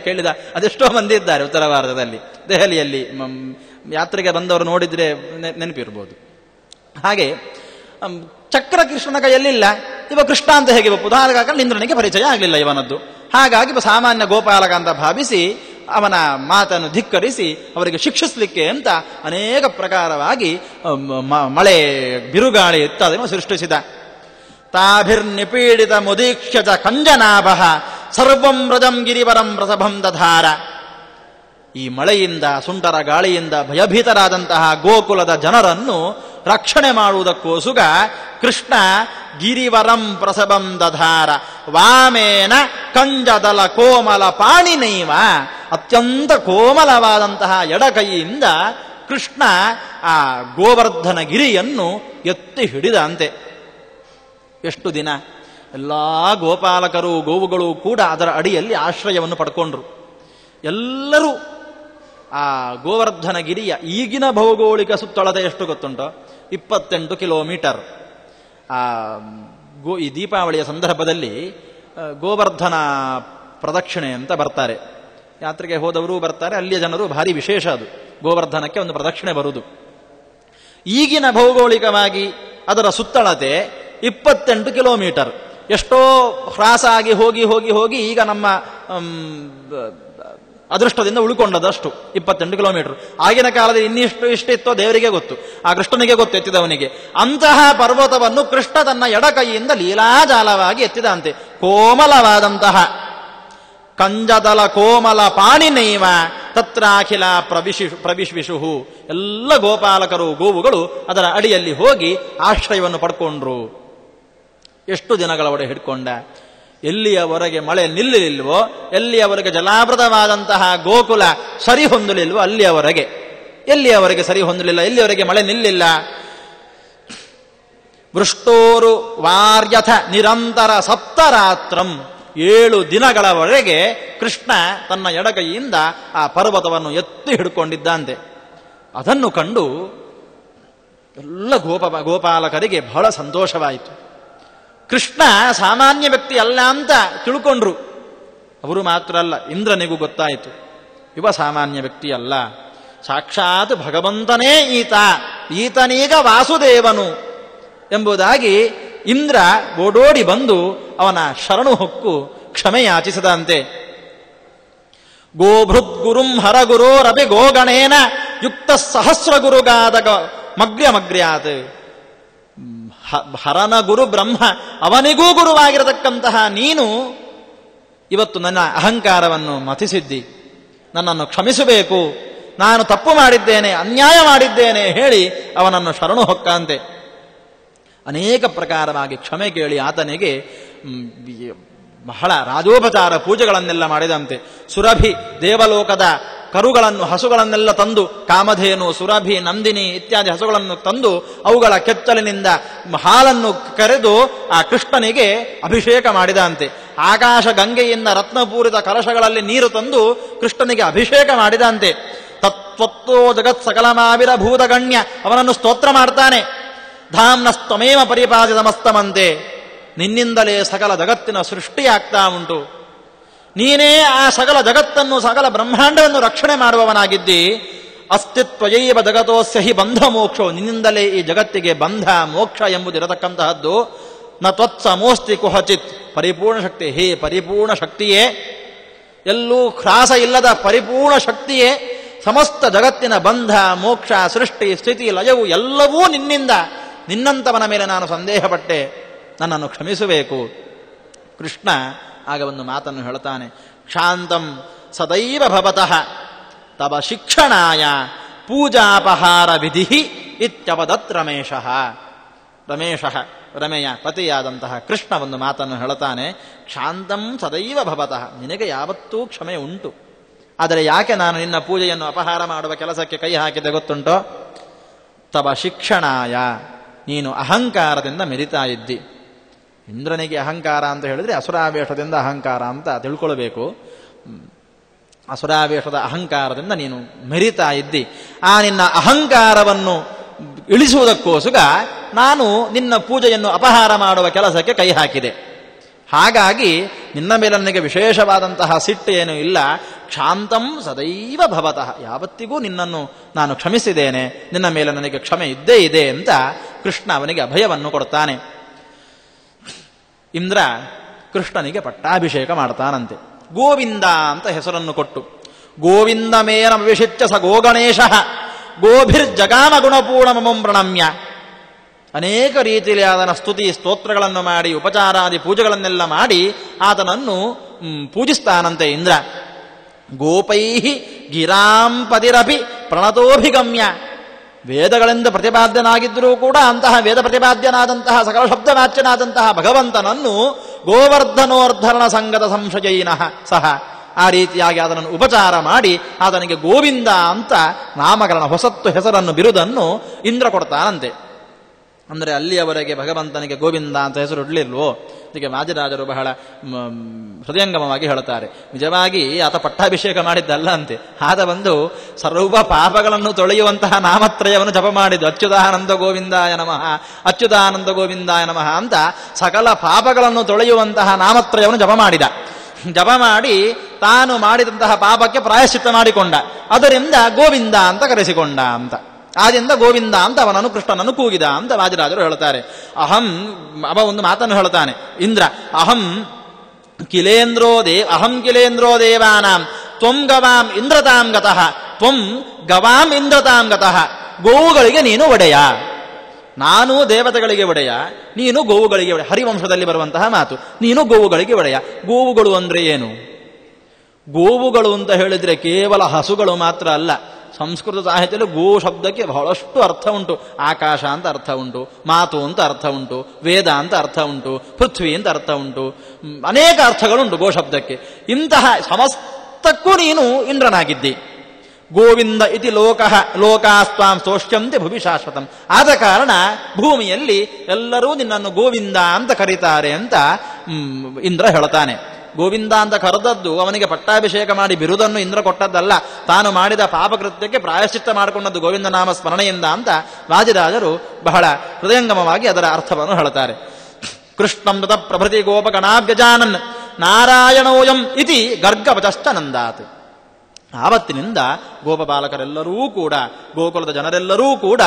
ಕೇಳಿದ ಅದೆಷ್ಟೋ ಮಂದಿ ಇದ್ದಾರೆ ಉತ್ತರ ಭಾರತದಲ್ಲಿ. ದೆಹಲಿಯಲ್ಲಿ ಯಾತ್ರೆಗೆ ಬಂದವರು ನೋಡಿದ್ರೆ ನೆನಪಿರ್ಬೋದು. ಹಾಗೆ ಚಕ್ರ ಕೃಷ್ಣನ ಕೈಯಲ್ಲಿಲ್ಲ, ಇವ ಕೃಷ್ಣ ಅಂತ ಹೇಗೆ ಒಪ್ಪುದು? ಹಾಗಾಗಿ ಇಂದ್ರನಿಗೆ ಪರಿಚಯ ಆಗಲಿಲ್ಲ ಇವನದ್ದು. ಹಾಗಾಗಿ ಸಾಮಾನ್ಯ ಗೋಪಾಲಕ ಅಂತ ಭಾವಿಸಿ ಅವನ ಮಾತನ್ನು ಧಿಕ್ಕರಿಸಿ ಅವರಿಗೆ ಶಿಕ್ಷಿಸಲಿಕ್ಕೆ ಅಂತ ಅನೇಕ ಪ್ರಕಾರವಾಗಿ ಮಳೆ, ಬಿರುಗಾಳಿ ಇತ್ಯಾದಿಯನ್ನು ಸೃಷ್ಟಿಸಿದ. ತಾಭಿರ್ನಿಪೀಡಿತ ಮುದೀಕ್ಷಜ ಕಂಜನಾಭ ಸರ್ವಂ ರಜಂ ಗಿರಿವರಂ ರಸಭಂ ದಧಾರ. ಈ ಮಳೆಯಿಂದ, ಸುಂಟರ ಗಾಳಿಯಿಂದ ಭಯಭೀತರಾದಂತಹ ಗೋಕುಲದ ಜನರನ್ನು ರಕ್ಷಣೆ ಮಾಡುವುದಕ್ಕೋಸ್ಕರ ಕೃಷ್ಣ ಗಿರಿವರಂ ಪ್ರಸಭಂ ದಧಾರ ವಾಮೇನ ಕಂಜದಲ ಕೋಮಲ ಪಾಣಿನೈವ. ಅತ್ಯಂತ ಕೋಮಲವಾದಂತಹ ಎಡಕೈಯಿಂದ ಕೃಷ್ಣ ಆ ಗೋವರ್ಧನ ಗಿರಿಯನ್ನು ಎತ್ತಿ ಹಿಡಿದಂತೆ. ಎಷ್ಟು ದಿನ ಎಲ್ಲಾ ಗೋಪಾಲಕರು, ಗೋವುಗಳು ಕೂಡ ಅದರ ಅಡಿಯಲ್ಲಿ ಆಶ್ರಯವನ್ನು ಪಡ್ಕೊಂಡ್ರು. ಎಲ್ಲರೂ ಆ ಗೋವರ್ಧನ ಗಿರಿಯ ಈಗಿನ ಭೌಗೋಳಿಕ ಸುತ್ತಳತೆ ಎಷ್ಟು ಗೊತ್ತುಂಟೋ? 28 ಕಿಲೋಮೀಟರ್. ಈ ದೀಪಾವಳಿಯ ಸಂದರ್ಭದಲ್ಲಿ ಗೋವರ್ಧನ ಪ್ರದಕ್ಷಿಣೆ ಅಂತ ಬರ್ತಾರೆ. ಯಾತ್ರೆಗೆ ಹೋದವರು ಬರ್ತಾರೆ, ಅಲ್ಲಿಯ ಜನರು ಭಾರಿ ವಿಶೇಷ. ಅದು ಗೋವರ್ಧನಕ್ಕೆ ಒಂದು ಪ್ರದಕ್ಷಿಣೆ ಬರುವುದು. ಈಗಿನ ಭೌಗೋಳಿಕವಾಗಿ ಅದರ ಸುತ್ತಳತೆ 28 ಕಿಲೋಮೀಟರ್. ಎಷ್ಟೋ ಹ್ರಾಸಾಗಿ ಹೋಗಿ ಹೋಗಿ ಹೋಗಿ ಈಗ ನಮ್ಮ ಅದೃಷ್ಟದಿಂದ ಉಳ್ಕೊಂಡದಷ್ಟು 28 ಕಿಲೋಮೀಟರ್. ಆಗಿನ ಕಾಲದಲ್ಲಿ ಇಷ್ಟಿತ್ತೋ ದೇವರಿಗೆ ಗೊತ್ತು, ಆ ಕೃಷ್ಣನಿಗೆ ಗೊತ್ತು, ಎತ್ತಿದವನಿಗೆ. ಅಂತಹ ಪರ್ವತವನ್ನು ಕೃಷ್ಣ ತನ್ನ ಎಡಕೈಯಿಂದ ಲೀಲಾಜಾಲವಾಗಿ ಎತ್ತಿದಂತೆ. ಕೋಮಲವಾದಂತಹ ಕಂಜದಲ ಕೋಮಲ ಪಾಣಿನೈವ ತತ್ರಾಖಿಲ ಪ್ರವಿಶ್ವಿಷು. ಎಲ್ಲ ಗೋಪಾಲಕರು, ಗೋವುಗಳು ಅದರ ಅಡಿಯಲ್ಲಿ ಹೋಗಿ ಆಶ್ರಯವನ್ನು ಪಡ್ಕೊಂಡ್ರು. ಎಷ್ಟು ದಿನಗಳವಡೆ ಹಿಡ್ಕೊಂಡ. ಎಲ್ಲಿಯವರೆಗೆ ಮಳೆ ನಿಲ್ಲಲಿಲ್ವೋ, ಎಲ್ಲಿಯವರೆಗೆ ಜಲಾವೃತವಾದಂತಹ ಗೋಕುಲ ಸರಿ ಹೊಂದಲಿಲ್ವೋ ಎಲ್ಲಿಯವರೆಗೆ ಸರಿ ಹೊಂದಲಿಲ್ಲ, ಎಲ್ಲಿಯವರೆಗೆ ಮಳೆ ನಿಲ್ಲಿಲ್ಲ. ವೃಷ್ಟೋರು ವಾರ್ಯಥ ನಿರಂತರ ಸಪ್ತರಾತ್ರಂ. 7 ದಿನಗಳವರೆಗೆ ಕೃಷ್ಣ ತನ್ನ ಎಡಗೈಯಿಂದ ಆ ಪರ್ವತವನ್ನು ಎತ್ತಿ ಹಿಡ್ಕೊಂಡಿದ್ದಂತೆ. ಅದನ್ನು ಕಂಡು ಎಲ್ಲ ಗೋಪಾಲಕರಿಗೆ ಬಹಳ ಸಂತೋಷವಾಯಿತು. ಕೃಷ್ಣ ಸಾಮಾನ್ಯ ವ್ಯಕ್ತಿ ಅಲ್ಲ ಅಂತ ತಿಳ್ಕೊಂಡ್ರು. ಅವರು ಮಾತ್ರ ಅಲ್ಲ, ಇಂದ್ರನಿಗೂ ಗೊತ್ತಾಯಿತು ಇವ ಸಾಮಾನ್ಯ ವ್ಯಕ್ತಿ ಅಲ್ಲ, ಸಾಕ್ಷಾತ್ ಭಗವಂತನೇ ಈತನೀಗ ವಾಸುದೇವನು ಎಂಬುದಾಗಿ ಇಂದ್ರ ಓಡೋಡಿ ಬಂದು ಅವನ ಶರಣು ಹೊಕ್ಕು ಕ್ಷಮೆ ಯಾಚಿಸದಂತೆ. ಗೋಭೃದ್ಗುರುಂ ಹರಗುರೋರಪಿ ಗೋಗಣೇನ ಯುಕ್ತ ಸಹಸ್ರಗುರುಗಾದ ಮಗ್ರ್ಯಾತ್. ಹರನ ಗುರು ಬ್ರಹ್ಮ, ಅವನಿಗೂ ಗುರುವಾಗಿರತಕ್ಕಂತಹ ನೀನು ಇವತ್ತು ನನ್ನ ಅಹಂಕಾರವನ್ನು ಮತಿಸಿದ್ದಿ, ನನ್ನನ್ನು ಕ್ಷಮಿಸಬೇಕು, ನಾನು ತಪ್ಪು ಮಾಡಿದ್ದೇನೆ, ಅನ್ಯಾಯ ಮಾಡಿದ್ದೇನೆ ಹೇಳಿ ಅವನನ್ನು ಶರಣು ಹೊಕ್ಕಂತೆ. ಅನೇಕ ಪ್ರಕಾರವಾಗಿ ಕ್ಷಮೆ ಕೇಳಿ ಆತನಿಗೆ ಬಹಳ ರಾಜೋಪಚಾರ ಪೂಜೆಗಳನ್ನೆಲ್ಲ ಮಾಡಿದಂತೆ. ಸುರಭಿ ದೇವಲೋಕದ ಕರುಗಳನ್ನು, ಹಸುಗಳನ್ನೆಲ್ಲ ತಂದು, ಕಾಮಧೇನು, ಸುರಭಿ, ನಂದಿನಿ ಇತ್ಯಾದಿ ಹಸುಗಳನ್ನು ತಂದು ಅವುಗಳ ಕೆಚ್ಚಲಿನಿಂದ ಹಾಲನ್ನು ಕರೆದು ಆ ಕೃಷ್ಣನಿಗೆ ಅಭಿಷೇಕ ಮಾಡಿದಂತೆ. ಆಕಾಶ ಗಂಗೆಯಿಂದ ರತ್ನಪೂರಿತ ಕಲಶಗಳಲ್ಲಿ ನೀರು ತಂದು ಕೃಷ್ಣನಿಗೆ ಅಭಿಷೇಕ ಮಾಡಿದಂತೆ. ತತ್ವತ್ತೋ ಜಗತ್ ಸಕಲಮಾವಿರ ಭೂತಗಣ್ಯ, ಅವನನ್ನು ಸ್ತೋತ್ರ ಮಾಡ್ತಾನೆ. ಧಾಮ್ನಸ್ತಮೇವ ಪರಿಪಾಲಿತ ಮಸ್ತಮಂತೆ, ನಿನ್ನಿಂದಲೇ ಸಕಲ ಜಗತ್ತಿನ ಸೃಷ್ಟಿಯಾಗ್ತಾ ಉಂಟು. ನೀನೇ ಆ ಸಕಲ ಜಗತ್ತನ್ನು, ಸಕಲ ಬ್ರಹ್ಮಾಂಡವನ್ನು ರಕ್ಷಣೆ ಮಾಡುವವನಾಗಿದ್ದಿ. ಅಸ್ತಿತ್ವಯೈವ ಜಗತೋಸ್ಯ ಹಿ ಬಂಧ ಮೋಕ್ಷೋ, ನಿನ್ನಿಂದಲೇ ಈ ಜಗತ್ತಿಗೆ ಬಂಧ ಮೋಕ್ಷ ಎಂಬುದಿರತಕ್ಕಂತಹದ್ದು. ನ ತ್ವತ್ಸಮೋಸ್ತಿ ಕುಹಚಿತ್, ಪರಿಪೂರ್ಣ ಶಕ್ತಿ. ಹೇ ಪರಿಪೂರ್ಣ ಶಕ್ತಿಯೇ, ಎಲ್ಲೂ ಹ್ರಾಸ ಇಲ್ಲದ ಪರಿಪೂರ್ಣ ಶಕ್ತಿಯೇ, ಸಮಸ್ತ ಜಗತ್ತಿನ ಬಂಧ ಮೋಕ್ಷ ಸೃಷ್ಟಿ ಸ್ಥಿತಿ ಲಯವು ಎಲ್ಲವೂ ನಿನ್ನಿಂದ. ನಿನ್ನಂತವನ ಮೇಲೆ ನಾನು ಸಂದೇಹಪಟ್ಟೆ, ನನ್ನನ್ನು ಕ್ಷಮಿಸಬೇಕು. ಕೃಷ್ಣ ಆಗ ಒಂದು ಮಾತನ್ನು ಹೇಳ್ತಾನೆ. ಶಾಂತಂ ಸದೈವ ಭವತಃ ತವ ಶಿಕ್ಷಣಾಯ ಪೂಜಾಪಹಾರ ವಿಧಿ ಇತ್ಯವದತ್ ರಮೇಶಃ. ರಮೆಯ ಪತಿಯಾದಂತಹ ಕೃಷ್ಣ ಒಂದು ಮಾತನ್ನು ಹೇಳ್ತಾನೆ. ಶಾಂತಂ ಸದೈವ ಭವತಃ, ನಿನಗೆ ಯಾವತ್ತೂ ಕ್ಷಮೆ ಉಂಟು. ಆದರೆ ಯಾಕೆ ನಾನು ನಿನ್ನ ಪೂಜೆಯನ್ನು ಅಪಹಾರ ಮಾಡುವ ಕೆಲಸಕ್ಕೆ ಕೈ ಹಾಕಿದೆ ಗೊತ್ತುಂಟೋ? ತವ ಶಿಕ್ಷಣಾಯ, ನೀನು ಅಹಂಕಾರದಿಂದ ಮೆರಿತಾ ಇದ್ದಿ. ಇಂದ್ರನಿಗೆ ಅಹಂಕಾರ ಅಂತ ಹೇಳಿದ್ರೆ ಅಸುರಾವೇಶದಿಂದ ಅಹಂಕಾರ ಅಂತ ತಿಳ್ಕೊಳ್ಬೇಕು. ಅಸುರಾವೇಶದ ಅಹಂಕಾರದಿಂದ ನೀನು ಮೆರಿತಾ ಇದ್ದಿ. ಆ ನಿನ್ನ ಅಹಂಕಾರವನ್ನು ಇಳಿಸುವುದಕ್ಕೋಸ್ಕರ ನಾನು ನಿನ್ನ ಪೂಜೆಯನ್ನು ಅಪಹಾರ ಮಾಡುವ ಕೆಲಸಕ್ಕೆ ಕೈ ಹಾಕಿದೆ. ಹಾಗಾಗಿ ನಿನ್ನ ಮೇಲೆ ನನಗೆ ವಿಶೇಷವಾದಂತಹ ಸಿಟ್ಟು ಏನೂ ಇಲ್ಲ. ಶಾಂತಂ ಸದೈವ ಭವತಃ, ಯಾವತ್ತಿಗೂ ನಿನ್ನನ್ನು ನಾನು ಕ್ಷಮಿಸಿದ್ದೇನೆ, ನಿನ್ನ ಮೇಲೆ ನನಗೆ ಕ್ಷಮೆ ಇದ್ದೇ ಇದೆ ಅಂತ ಕೃಷ್ಣ ಅವನಿಗೆ ಅಭಯವನ್ನು ಕೊಡ್ತಾನೆ. ಇಂದ್ರ ಕೃಷ್ಣನಿಗೆ ಪಟ್ಟಾಭಿಷೇಕ ಮಾಡ್ತಾನಂತೆ. ಗೋವಿಂದ ಅಂತ ಹೆಸರನ್ನು ಕೊಟ್ಟು, ಗೋವಿಂದ ಮೇನಮವಿಷಿಚ್ಯ ಸ ಗೋಗಣೇಶ ಗೋಭಿರ್ಜಗಾಮ ಗುಣಪೂರ್ಣಮಂ ಪ್ರಣಮ್ಯ. ಅನೇಕ ರೀತಿಯಲ್ಲಿ ಆತನ ಸ್ತುತಿ ಸ್ತೋತ್ರಗಳನ್ನು ಮಾಡಿ, ಉಪಚಾರಾದಿ ಪೂಜೆಗಳನ್ನೆಲ್ಲ ಮಾಡಿ ಆತನನ್ನು ಪೂಜಿಸ್ತಾನಂತೆ ಇಂದ್ರ. ಗೋಪೈಹಿ ಗಿರಾಂಪದಿರಪಿ ಪ್ರಣತೋಭಿಗಮ್ಯ, ವೇದಗಳೆಂದು ಪ್ರತಿಪಾದ್ಯನಾಗಿದ್ದರೂ ಕೂಡ ಅಂತಹ ವೇದ ಪ್ರತಿಪಾದ್ಯನಾದಂತಹ ಸಕಲ ಶಬ್ದವಾಚ್ಯನಾದಂತಹ ಭಗವಂತನನ್ನು ಗೋವರ್ಧನೋರ್ಧರಣ ಸಂಗತ ಸಂಶಯೈನಃ ಸಹ, ಆ ರೀತಿಯಾಗಿ ಅದನ್ನು ಉಪಚಾರ ಮಾಡಿ ಆತನಿಗೆ ಗೋವಿಂದ ಅಂತ ನಾಮಕರಣ, ಹೊಸತ್ತು ಹೆಸರನ್ನು, ಬಿರುದನ್ನು ಇಂದ್ರ ಕೊಡ್ತಾನಂತೆ. ಅಂದರೆ ಅಲ್ಲಿಯವರೆಗೆ ಭಗವಂತನಿಗೆ ಗೋವಿಂದ ಅಂತ ಹೆಸರು ಇಡಲಿಲ್ವೋ? ಇದಕ್ಕೆ ವಾದಿರಾಜರು ಬಹಳ ಹೃದಯಂಗಮವಾಗಿ ಹೇಳುತ್ತಾರೆ. ನಿಜವಾಗಿ ಆತ ಪಟ್ಟಾಭಿಷೇಕ ಮಾಡಿದ್ದಲ್ಲ ಅಂತೆ. ಆತ ಬಂದು ಸರ್ವ ಪಾಪಗಳನ್ನು ತೊಳೆಯುವಂತಹ ನಾಮತ್ರಯವನ್ನು ಜಪ ಮಾಡಿದ್ದು. ಅಚ್ಯುತಾನಂದ ಗೋವಿಂದಾಯ ನಮಃ, ಅಚ್ಯುತಾನಂದ ಗೋವಿಂದಾಯ ನಮಃ ಅಂತ ಸಕಲ ಪಾಪಗಳನ್ನು ತೊಳೆಯುವಂತಹ ನಾಮತ್ರಯವನ್ನು ಜಪ ಮಾಡಿದ. ಜಪ ಮಾಡಿ ತಾನು ಮಾಡಿದಂತಹ ಪಾಪಕ್ಕೆ ಪ್ರಾಯಶ್ಚಿತ್ತ ಮಾಡಿಕೊಂಡ. ಅದರಿಂದ ಗೋವಿಂದ ಅಂತ ಕರೆಸಿಕೊಂಡ ಅಂತ. ಆದ್ದರಿಂದ ಗೋವಿಂದ ಅಂತ ಅವನನ್ನು ಕೃಷ್ಣನನ್ನು ಕೂಗಿದ ಅಂತ ವಾದಿರಾಜರು ಹೇಳ್ತಾರೆ. ಅವ ಒಂದು ಮಾತನ್ನು ಹೇಳ್ತಾನೆ ಇಂದ್ರ. ಅಹಂ ಕಿಲೇಂದ್ರೋ ದೇವಾನಾಂ ತ್ವಂ ಗವಾಂ ಇಂದ್ರತಾಂ ಗತಃ ತ್ವಂ ಗವಾಂ ಇಂದ್ರತಾಂ ಗತಃ. ಗೋವುಗಳಿಗೆ ನೀನು ಒಡೆಯ, ನಾನು ದೇವತೆಗಳಿಗೆ ಒಡೆಯ, ನೀನು ಗೋವುಗಳಿಗೆ ಒಡೆಯ. ಹರಿವಂಶದಲ್ಲಿ ಬರುವಂತಹ ಮಾತು, ನೀನು ಗೋವುಗಳಿಗೆ ಒಡೆಯ. ಗೋವುಗಳು ಅಂದ್ರೆ ಏನು? ಗೋವುಗಳು ಅಂತ ಹೇಳಿದ್ರೆ ಕೇವಲ ಹಸುಗಳು ಮಾತ್ರ ಅಲ್ಲ. ಸಂಸ್ಕೃತ ಸಾಹಿತ್ಯದಲ್ಲಿ ಗೋ ಶಬ್ದಕ್ಕೆ ಬಹಳಷ್ಟು ಅರ್ಥ ಉಂಟು. ಆಕಾಶ ಅಂತ ಅರ್ಥ ಉಂಟು, ಮಾತು ಅಂತ ಅರ್ಥ ಉಂಟು, ವೇದ ಅಂತ ಅರ್ಥ ಉಂಟು, ಪೃಥ್ವಿ ಅಂತ ಅರ್ಥ ಉಂಟು, ಅನೇಕ ಅರ್ಥಗಳುಂಟು ಗೋ ಶಬ್ದಕ್ಕೆ. ಇಂತಹ ಸಮಸ್ತಕ್ಕೂ ನೀನು ಇಂದ್ರನಾಗಿದ್ದಿ. ಗೋವಿಂದ ಇತಿ ಲೋಕಾಸ್ತ್ವಾಂ ಸ್ತೋಷ್ಯಂತೆ ಭುವಿ ಶಾಶ್ವತಂ. ಆದ ಕಾರಣ ಭೂಮಿಯಲ್ಲಿ ಎಲ್ಲರೂ ನಿನ್ನನ್ನು ಗೋವಿಂದ ಅಂತ ಕರೀತಾರೆ ಅಂತ ಇಂದ್ರ ಹೇಳ್ತಾನೆ. ಗೋವಿಂದ ಅಂತ ಕರೆದದ್ದು ಅವನಿಗೆ ಪಟ್ಟಾಭಿಷೇಕ ಮಾಡಿ ಬಿರುದನ್ನು ಇಂದ್ರ ಕೊಟ್ಟದ್ದಲ್ಲ, ತಾನು ಮಾಡಿದ ಪಾಪಕೃತ್ಯಕ್ಕೆ ಪ್ರಾಯಶ್ಚಿತ್ತ ಮಾಡಿಕೊಂಡದ್ದು ಗೋವಿಂದ ನಾಮ ಸ್ಮರಣೆಯಿಂದ ಅಂತ ವಾದಿರಾಜರು ಬಹಳ ಹೃದಯಂಗಮವಾಗಿ ಅದರ ಅರ್ಥವನ್ನು ಹೇಳ್ತಾರೆ. ಕೃಷ್ಣಂ ತತ ಪ್ರಭೃತಿ ಗೋಪಗಣಾಭ್ಯಜಾನನ್ ನಾರಾಯಣೋಯಂ ಇತಿ ಗರ್ಗವಚಶ್ಚ ನಂದಾತ್. ಆವತ್ತಿನಿಂದ ಗೋಪಬಾಲಕರೆಲ್ಲರೂ ಕೂಡ, ಗೋಕುಲದ ಜನರೆಲ್ಲರೂ ಕೂಡ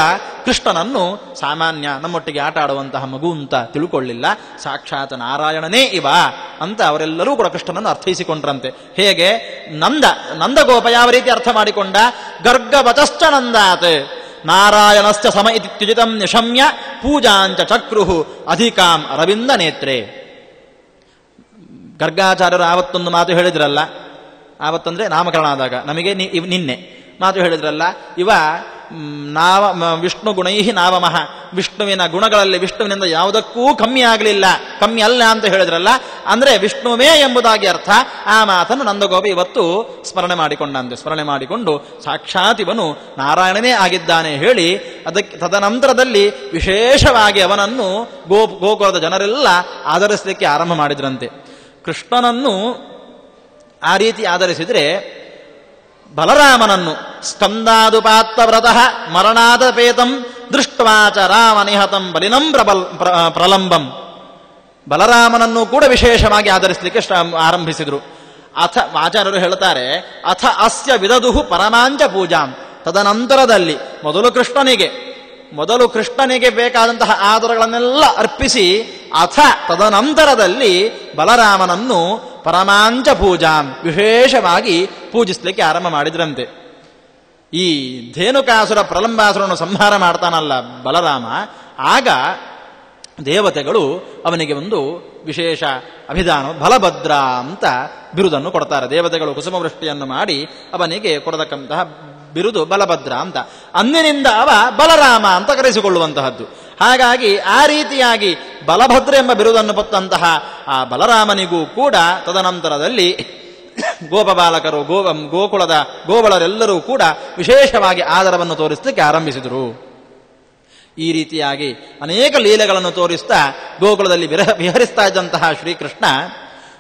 ಕೃಷ್ಣನನ್ನು ಸಾಮಾನ್ಯ ನಮ್ಮೊಟ್ಟಿಗೆ ಆಟ ಆಡುವಂತಹ ಮಗು ಅಂತ ತಿಳ್ಕೊಳ್ಳಿಲ್ಲ, ಸಾಕ್ಷಾತ್ ನಾರಾಯಣನೇ ಇವ ಅಂತ ಅವರೆಲ್ಲರೂ ಕೂಡ ಕೃಷ್ಣನನ್ನು ಅರ್ಥೈಸಿಕೊಂಡ್ರಂತೆ. ಹೇಗೆ ನಂದಗೋಪ ಯಾವ ರೀತಿ ಅರ್ಥ ಮಾಡಿಕೊಂಡ? ಗರ್ಗವಚಶ್ಚ ನಂದಾತ್ ನಾರಾಯಣಶ್ಚ ಸಮ ಇತಿ ತ್ಯುಜಿತಂ ನಿಶಮ್ಯ ಪೂಜಾಂಚ ಚಕ್ರುಹು ಅಧಿಕಾಂ ಅರವಿಂದ ನೇತ್ರೆ. ಗರ್ಗಾಚಾರ್ಯರು ಆವತ್ತೊಂದು ಮಾತು ಹೇಳಿದ್ರಲ್ಲ, ಆವತ್ತಂದ್ರೆ ನಾಮಕರಣ ಆದಾಗ, ನಮಗೆ ನಿನ್ನೆ ಮಾತು ಹೇಳಿದ್ರಲ್ಲ, ಇವ ವಿಷ್ಣು ಗುಣೈಹಿ ನಾವಮಃ ವಿಷ್ಣುವಿನ ಗುಣಗಳಲ್ಲಿ ವಿಷ್ಣುವಿನಿಂದ ಯಾವುದಕ್ಕೂ ಕಮ್ಮಿ ಆಗಲಿಲ್ಲ, ಕಮ್ಮಿ ಅಲ್ಲ ಅಂತ ಹೇಳಿದ್ರಲ್ಲ, ಅಂದ್ರೆ ವಿಷ್ಣುವೇ ಎಂಬುದಾಗಿ ಅರ್ಥ. ಆ ಮಾತನ್ನು ನಂದಗೋಪ ಇವತ್ತು ಸ್ಮರಣೆ ಮಾಡಿಕೊಂಡು ಸಾಕ್ಷಾತ್ ಇವನು ನಾರಾಯಣನೇ ಆಗಿದ್ದಾನೆ ಹೇಳಿ, ಅದಕ್ಕೆ ತದನಂತರದಲ್ಲಿ ವಿಶೇಷವಾಗಿ ಅವನನ್ನು ಗೋಕುಲದ ಜನರೆಲ್ಲ ಆಧರಿಸಲಿಕ್ಕೆ ಆರಂಭ ಮಾಡಿದ್ರಂತೆ. ಕೃಷ್ಣನನ್ನು ಆ ರೀತಿ ಆಧರಿಸಿದರೆ ಬಲರಾಮನನ್ನು ಸ್ಕಂದಾದುಪಾತ್ತ ವ್ರತಃ ಮರಣಾದಪೇತಂ ದೃಷ್ಟ್ವಾಚ ರಾಮ ನಿಹತಂ ಬಲಿನಂ ಪ್ರಲಂಬಂ, ಬಲರಾಮನನ್ನು ಕೂಡ ವಿಶೇಷವಾಗಿ ಆಧರಿಸಲಿಕ್ಕೆ ಆರಂಭಿಸಿದರು. ಆಚಾರ್ಯರು ಹೇಳ್ತಾರೆ, ಅಥ ಅಸ್ಯ ವಿದದುಹು ಪರಮಾಂಚ ಪೂಜಾಂ, ತದನಂತರದಲ್ಲಿ ಮೊದಲು ಕೃಷ್ಣನಿಗೆ ಬೇಕಾದಂತಹ ಆದರಗಳನ್ನೆಲ್ಲ ಅರ್ಪಿಸಿ ಅಥ ತದನಂತರದಲ್ಲಿ ಬಲರಾಮನನ್ನು ಪರಮಾಂಚ ಪೂಜಾಂ ವಿಶೇಷವಾಗಿ ಪೂಜಿಸಲಿಕ್ಕೆ ಆರಂಭ ಮಾಡಿದ್ರಂತೆ. ಈ ಧೇನುಕಾಸುರ ಪ್ರಲಂಬಾಸುರನ್ನು ಸಂಹಾರ ಮಾಡ್ತಾನಲ್ಲ ಬಲರಾಮ, ಆಗ ದೇವತೆಗಳು ಅವನಿಗೆ ಒಂದು ವಿಶೇಷ ಅಭಿಧಾನ ಬಲಭದ್ರ ಅಂತ ಬಿರುದನ್ನು ಕೊಡ್ತಾರೆ. ದೇವತೆಗಳು ಕುಸುಮವೃಷ್ಟಿಯನ್ನು ಮಾಡಿ ಅವನಿಗೆ ಕೊಡತಕ್ಕಂತಹ ಬಿರುದು ಬಲಭದ್ರ ಅಂತ. ಅಂದಿನಿಂದ ಅವ ಬಲರಾಮ ಅಂತ ಕರೆಸಿಕೊಳ್ಳುವಂತಹದ್ದು. ಹಾಗಾಗಿ ಆ ರೀತಿಯಾಗಿ ಬಲಭದ್ರ ಎಂಬ ಬಿರುದನ್ನು ಪೊತ್ತಂತಹ ಆ ಬಲರಾಮನಿಗೂ ಕೂಡ ತದನಂತರದಲ್ಲಿ ಗೋಪಬಾಲಕರು ಗೋಕುಲದ ಗೋವಳರೆಲ್ಲರೂ ಕೂಡ ವಿಶೇಷವಾಗಿ ಆದರವನ್ನು ತೋರಿಸಲಿಕ್ಕೆ ಆರಂಭಿಸಿದರು. ಈ ರೀತಿಯಾಗಿ ಅನೇಕ ಲೀಲೆಗಳನ್ನು ತೋರಿಸ್ತಾ ಗೋಕುಲದಲ್ಲಿ ವಿಹರಿಸ್ತಾ ಇದ್ದಂತಹ ಶ್ರೀಕೃಷ್ಣ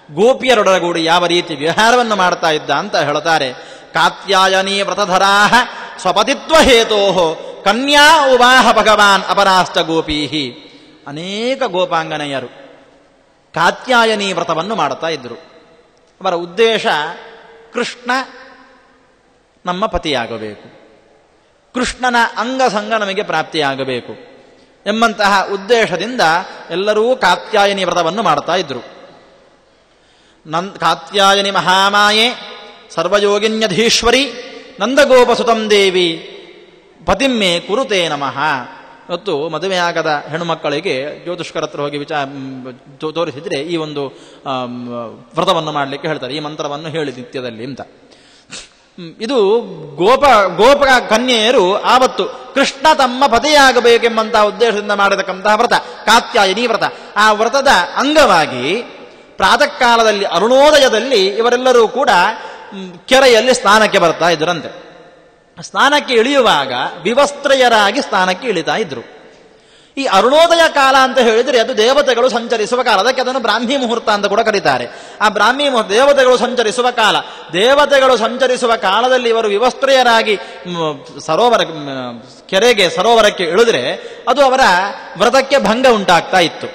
ಗೋಪಿಯರೊಡಗೂಡಿ ಯಾವ ರೀತಿ ವಿಹಾರವನ್ನು ಮಾಡ್ತಾ ಇದ್ದ ಅಂತ ಹೇಳ್ತಾರೆ. ಕಾತ್ಯಾಯನೀ ವ್ರತಧರಾಹ ಸ್ವಪತಿತ್ವ ಹೇತೋ ಕನ್ಯಾ ಉವಾಹ ಭಗವಾನ್ ಅಪರಾಷ್ಟ ಗೋಪೀಹಿ. ಅನೇಕ ಗೋಪಾಂಗನೆಯರು ಕಾತ್ಯಾಯನೀ ವ್ರತವನ್ನು ಮಾಡುತ್ತಾ ಇದ್ದರು. ಅವರ ಉದ್ದೇಶ ಕೃಷ್ಣ ನಮ್ಮ ಪತಿಯಾಗಬೇಕು, ಕೃಷ್ಣನ ಅಂಗಸಂಗ ನಮಗೆ ಪ್ರಾಪ್ತಿಯಾಗಬೇಕು ಎಂಬಂತಹ ಉದ್ದೇಶದಿಂದ ಎಲ್ಲರೂ ಕಾತ್ಯಾಯನಿ ವ್ರತವನ್ನು ಮಾಡ್ತಾ ಇದ್ರು. ಕಾತ್ಯಾಯನಿ ಮಹಾಮಾಯೆ ಸರ್ವಯೋಗಿನ್ಯಧೀಶ್ವರಿ ನಂದಗೋಪಸುತಂ ದೇವಿ ಪತಿಮ್ಮೆ ಕುರುತೇ ನಮಃ. ಇವತ್ತು ಮದುವೆಯಾಗದ ಹೆಣ್ಣುಮಕ್ಕಳಿಗೆ ಜ್ಯೋತಿಷ್ಕರ ಹತ್ರ ಹೋಗಿ ತೋರಿಸಿದ್ರೆ ಈ ಒಂದು ವ್ರತವನ್ನು ಮಾಡಲಿಕ್ಕೆ ಹೇಳ್ತಾರೆ, ಈ ಮಂತ್ರವನ್ನು ಹೇಳಿ ನಿತ್ಯದಲ್ಲಿ ಅಂತ. ಇದು ಗೋಪ ಕನ್ಯೆಯರು ಆವತ್ತು ಕೃಷ್ಣ ತಮ್ಮ ಪತಿಯಾಗಬೇಕೆಂಬಂತಹ ಉದ್ದೇಶದಿಂದ ಮಾಡತಕ್ಕಂತಹ ವ್ರತ ಕಾತ್ಯಾಯನಿ ವ್ರತ. ಆ ವ್ರತದ ಅಂಗವಾಗಿ ಪ್ರಾತಃ ಕಾಲದಲ್ಲಿ ಅರುಣೋದಯದಲ್ಲಿ ಇವರೆಲ್ಲರೂ ಕೂಡ ಕೆರೆಯಲ್ಲಿ ಸ್ನಾನಕ್ಕೆ ಬರ್ತಾ ಇದ್ರಂತೆ. ಸ್ನಾನಕ್ಕೆ ಇಳಿಯುವಾಗ ವಿವಸ್ತ್ರಯರಾಗಿ ಸ್ನಾನಕ್ಕೆ ಇಳಿತಾ ಇದ್ರು. ಈ ಅರುಣೋದಯ ಕಾಲ ಅಂತ ಹೇಳಿದರೆ ಅದು ದೇವತೆಗಳು ಸಂಚರಿಸುವ ಕಾಲ, ಅದಕ್ಕೆ ಅದನ್ನು ಬ್ರಾಹ್ಮಿ ಮುಹೂರ್ತ ಅಂತ ಕೂಡ ಕರೀತಾರೆ. ಆ ಬ್ರಾಹ್ಮಿ ಮುಹೂರ್ತ ದೇವತೆಗಳು ಸಂಚರಿಸುವ ಕಾಲ. ದೇವತೆಗಳು ಸಂಚರಿಸುವ ಕಾಲದಲ್ಲಿ ಇವರು ವಿವಸ್ತ್ರಯರಾಗಿ ಸರೋವರಕ್ಕೆ ಇಳಿದ್ರೆ ಅದು ಅವರ ವ್ರತಕ್ಕೆ ಭಂಗ ಉಂಟಾಗ್ತಾ ಇತ್ತು.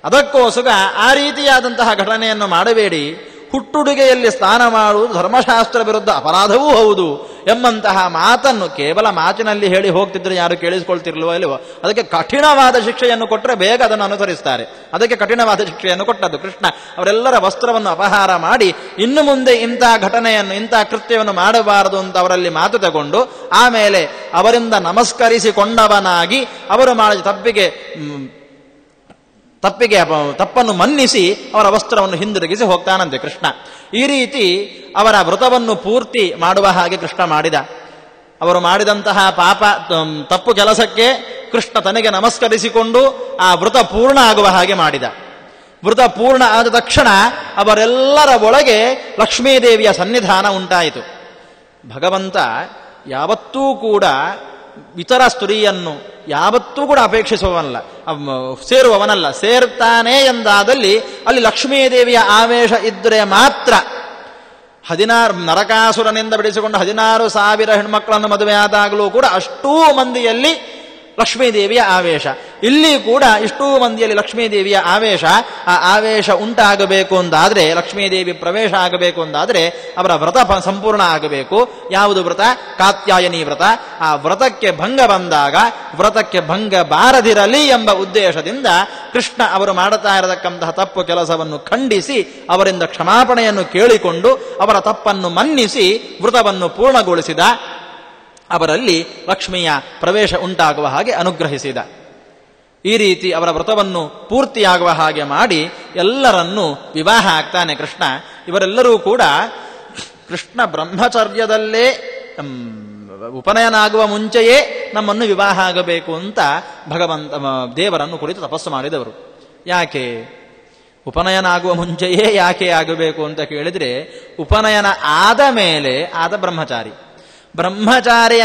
ಅದಕ್ಕೋಸ್ಕರ ಆ ರೀತಿಯಾದಂತಹ ಘಟನೆಯನ್ನು ಮಾಡಬೇಡಿ, ಹುಟ್ಟುಡುಗೆಯಲ್ಲಿ ಸ್ನಾನ ಮಾಡುವುದು ಧರ್ಮಶಾಸ್ತ್ರ ವಿರುದ್ಧ ಅಪರಾಧವೂ ಹೌದು ಎಂಬಂತಹ ಮಾತನ್ನು ಕೇವಲ ಮಾತಿನಲ್ಲಿ ಹೇಳಿ ಹೋಗ್ತಿದ್ರೆ ಯಾರು ಕೇಳಿಸ್ಕೊಳ್ತಿರ್ಲಿಲ್ವೋ ಇಲ್ವೋ, ಅದಕ್ಕೆ ಕಠಿಣವಾದ ಶಿಕ್ಷೆಯನ್ನು ಕೊಟ್ಟರೆ ಬೇಗ ಅದನ್ನು ಅನುಸರಿಸ್ತಾರೆ. ಅದಕ್ಕೆ ಕಠಿಣವಾದ ಶಿಕ್ಷೆಯನ್ನು ಕೊಟ್ಟದ್ದು ಕೃಷ್ಣ. ಅವರೆಲ್ಲರ ವಸ್ತ್ರವನ್ನು ಅಪಹಾರ ಮಾಡಿ ಇನ್ನು ಮುಂದೆ ಇಂಥ ಘಟನೆಯನ್ನು ಇಂಥ ಕೃತ್ಯವನ್ನು ಮಾಡಬಾರದು ಅಂತ ಅವರಲ್ಲಿ ಮಾತು ತಗೊಂಡು ಆಮೇಲೆ ಅವರಿಂದ ನಮಸ್ಕರಿಸಿಕೊಂಡವನಾಗಿ ಅವರು ಮಾಡಿದ ತಪ್ಪನ್ನು ಮನ್ನಿಸಿ ಅವರ ವಸ್ತ್ರವನ್ನು ಹಿಂದಿರುಗಿಸಿ ಹೋಗ್ತಾನಂತೆ ಕೃಷ್ಣ. ಈ ರೀತಿ ಅವರ ವ್ರತವನ್ನು ಪೂರ್ತಿ ಮಾಡುವ ಹಾಗೆ ಕೃಷ್ಣ ಮಾಡಿದ. ಅವರು ಮಾಡಿದಂತಹ ತಪ್ಪು ಕೆಲಸಕ್ಕೆ ಕೃಷ್ಣ ತನಗೆ ನಮಸ್ಕರಿಸಿಕೊಂಡು ಆ ವ್ರತ ಪೂರ್ಣ ಆಗುವ ಹಾಗೆ ಮಾಡಿದ. ವ್ರತ ಪೂರ್ಣ ಆದ ತಕ್ಷಣ ಅವರೆಲ್ಲರ ಒಳಗೆ ಲಕ್ಷ್ಮೀದೇವಿಯ ಸನ್ನಿಧಾನ ಉಂಟಾಯಿತು. ಭಗವಂತ ಯಾವತ್ತೂ ಕೂಡ ಇತರ ಸ್ತ್ರೀಯನ್ನು ಯಾವತ್ತೂ ಕೂಡ ಸೇರುವವನಲ್ಲ. ಸೇರ್ತಾನೆ ಎಂದಾದಲ್ಲಿ ಅಲ್ಲಿ ಲಕ್ಷ್ಮೀದೇವಿಯ ಆವೇಶ ಇದ್ದರೆ ಮಾತ್ರ. 16 ನರಕಾಸುರನಿಂದ ಬಿಡಿಸಿಕೊಂಡು 16,000 ಹೆಣ್ಮಕ್ಕಳನ್ನು ಮದುವೆಯಾದಾಗಲೂ ಕೂಡ ಅಷ್ಟೂ ಮಂದಿಯಲ್ಲಿ ಲಕ್ಷ್ಮೀದೇವಿಯ ಆವೇಶ. ಇಲ್ಲಿ ಕೂಡ ಇಷ್ಟೂ ಮಂದಿಯಲ್ಲಿ ಲಕ್ಷ್ಮೀದೇವಿಯ ಆವೇಶ. ಆ ಆವೇಶ ಉಂಟಾಗಬೇಕು ಅಂತಾದರೆ, ಲಕ್ಷ್ಮೀದೇವಿ ಪ್ರವೇಶ ಆಗಬೇಕು ಅಂತಾದರೆ ಅವರ ವ್ರತ ಸಂಪೂರ್ಣ ಆಗಬೇಕು. ಯಾವುದು ವ್ರತ? ಕಾತ್ಯಾಯನಿ ವ್ರತ. ಆ ವ್ರತಕ್ಕೆ ಭಂಗ ಬಂದಾಗ ವ್ರತಕ್ಕೆ ಭಂಗ ಬಾರದಿರಲಿ ಎಂಬ ಉದ್ದೇಶದಿಂದ ಕೃಷ್ಣ ಅವರು ಮಾಡುತ್ತಾ ಇರತಕ್ಕಂತಹ ತಪ್ಪು ಕೆಲಸವನ್ನು ಖಂಡಿಸಿ ಅವರಿಂದ ಕ್ಷಮಾಪಣೆಯನ್ನು ಕೇಳಿಕೊಂಡು ಅವರ ತಪ್ಪನ್ನು ಮನ್ನಿಸಿ ವ್ರತವನ್ನು ಪೂರ್ಣಗೊಳಿಸಿದ. ಅವರಲ್ಲಿ ಲಕ್ಷ್ಮಿಯ ಪ್ರವೇಶ ಉಂಟಾಗುವ ಹಾಗೆ ಅನುಗ್ರಹಿಸಿದ. ಈ ರೀತಿ ಅವರ ವ್ರತವನ್ನು ಪೂರ್ತಿಯಾಗುವ ಹಾಗೆ ಮಾಡಿ ಎಲ್ಲರನ್ನೂ ವಿವಾಹ ಆಗ್ತಾನೆ ಕೃಷ್ಣ. ಇವರೆಲ್ಲರೂ ಕೂಡ ಕೃಷ್ಣ ಬ್ರಹ್ಮಚರ್ಯದಲ್ಲೇ ಉಪನಯನ ಆಗುವ ಮುಂಚೆಯೇ ನಮ್ಮನ್ನು ವಿವಾಹ ಆಗಬೇಕು ಅಂತ ದೇವರನ್ನು ಕುರಿತು ತಪಸ್ಸು ಮಾಡಿದವರು. ಯಾಕೆ? ಉಪನಯನ ಆಗುವ ಮುಂಚೆಯೇ ಯಾಕೆ ಆಗಬೇಕು ಅಂತ ಕೇಳಿದ್ರೆ, ಉಪನಯನ ಆದ ಮೇಲೆ ಆದ ಬ್ರಹ್ಮಚಾರಿ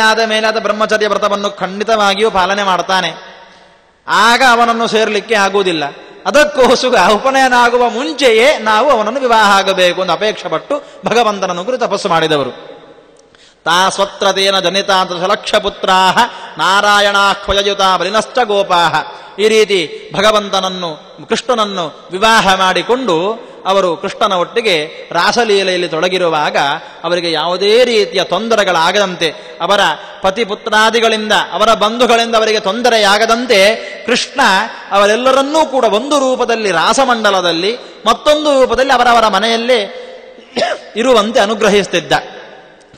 ಆದ ಮೇಲೆ ಆದ ಬ್ರಹ್ಮಚರ್ಯ ವ್ರತವನ್ನು ಖಂಡಿತವಾಗಿಯೂ ಪಾಲನೆ ಮಾಡ್ತಾನೆ. ಆಗ ಅವನನ್ನು ಸೇರಲಿಕ್ಕೆ ಆಗುವುದಿಲ್ಲ. ಅದಕ್ಕೋಸ್ಕರ ಉಪನಯನ ಆಗುವ ಮುಂಚೆಯೇ ನಾವು ಅವನನ್ನು ವಿವಾಹ ಆಗಬೇಕು ಅಂತ ಅಪೇಕ್ಷೆ ಪಟ್ಟು ಭಗವಂತನನ್ನು ಕುರಿತು ತಪಸ್ಸು ಮಾಡಿದವರು. ತಾ ಸ್ವತ್ರತೇನ ಜನಿತಾಂತ ಲಕ್ಷ ಪುತ್ರಾ ನಾರಾಯಣಾಖ್ವಯಯುತ ಬಲಿನಶ್ಚ ಗೋಪಾಹ. ಈ ರೀತಿ ಭಗವಂತನನ್ನು ಕೃಷ್ಣನನ್ನು ವಿವಾಹ ಮಾಡಿಕೊಂಡು ಅವರು ಕೃಷ್ಣನ ಒಟ್ಟಿಗೆ ರಾಸಲೀಲೆಯಲ್ಲಿ ತೊಡಗಿರುವಾಗ ಅವರಿಗೆ ಯಾವುದೇ ರೀತಿಯ ತೊಂದರೆಗಳಾಗದಂತೆ, ಅವರ ಪತಿಪುತ್ರಾದಿಗಳಿಂದ ಅವರ ಬಂಧುಗಳಿಂದ ಅವರಿಗೆ ತೊಂದರೆಯಾಗದಂತೆ ಕೃಷ್ಣ ಅವರೆಲ್ಲರನ್ನೂ ಕೂಡ ಒಂದು ರೂಪದಲ್ಲಿ ರಾಸಮಂಡಲದಲ್ಲಿ, ಮತ್ತೊಂದು ರೂಪದಲ್ಲಿ ಅವರವರ ಮನೆಯಲ್ಲೇ ಇರುವಂತೆ ಅನುಗ್ರಹಿಸುತ್ತಿದ್ದ.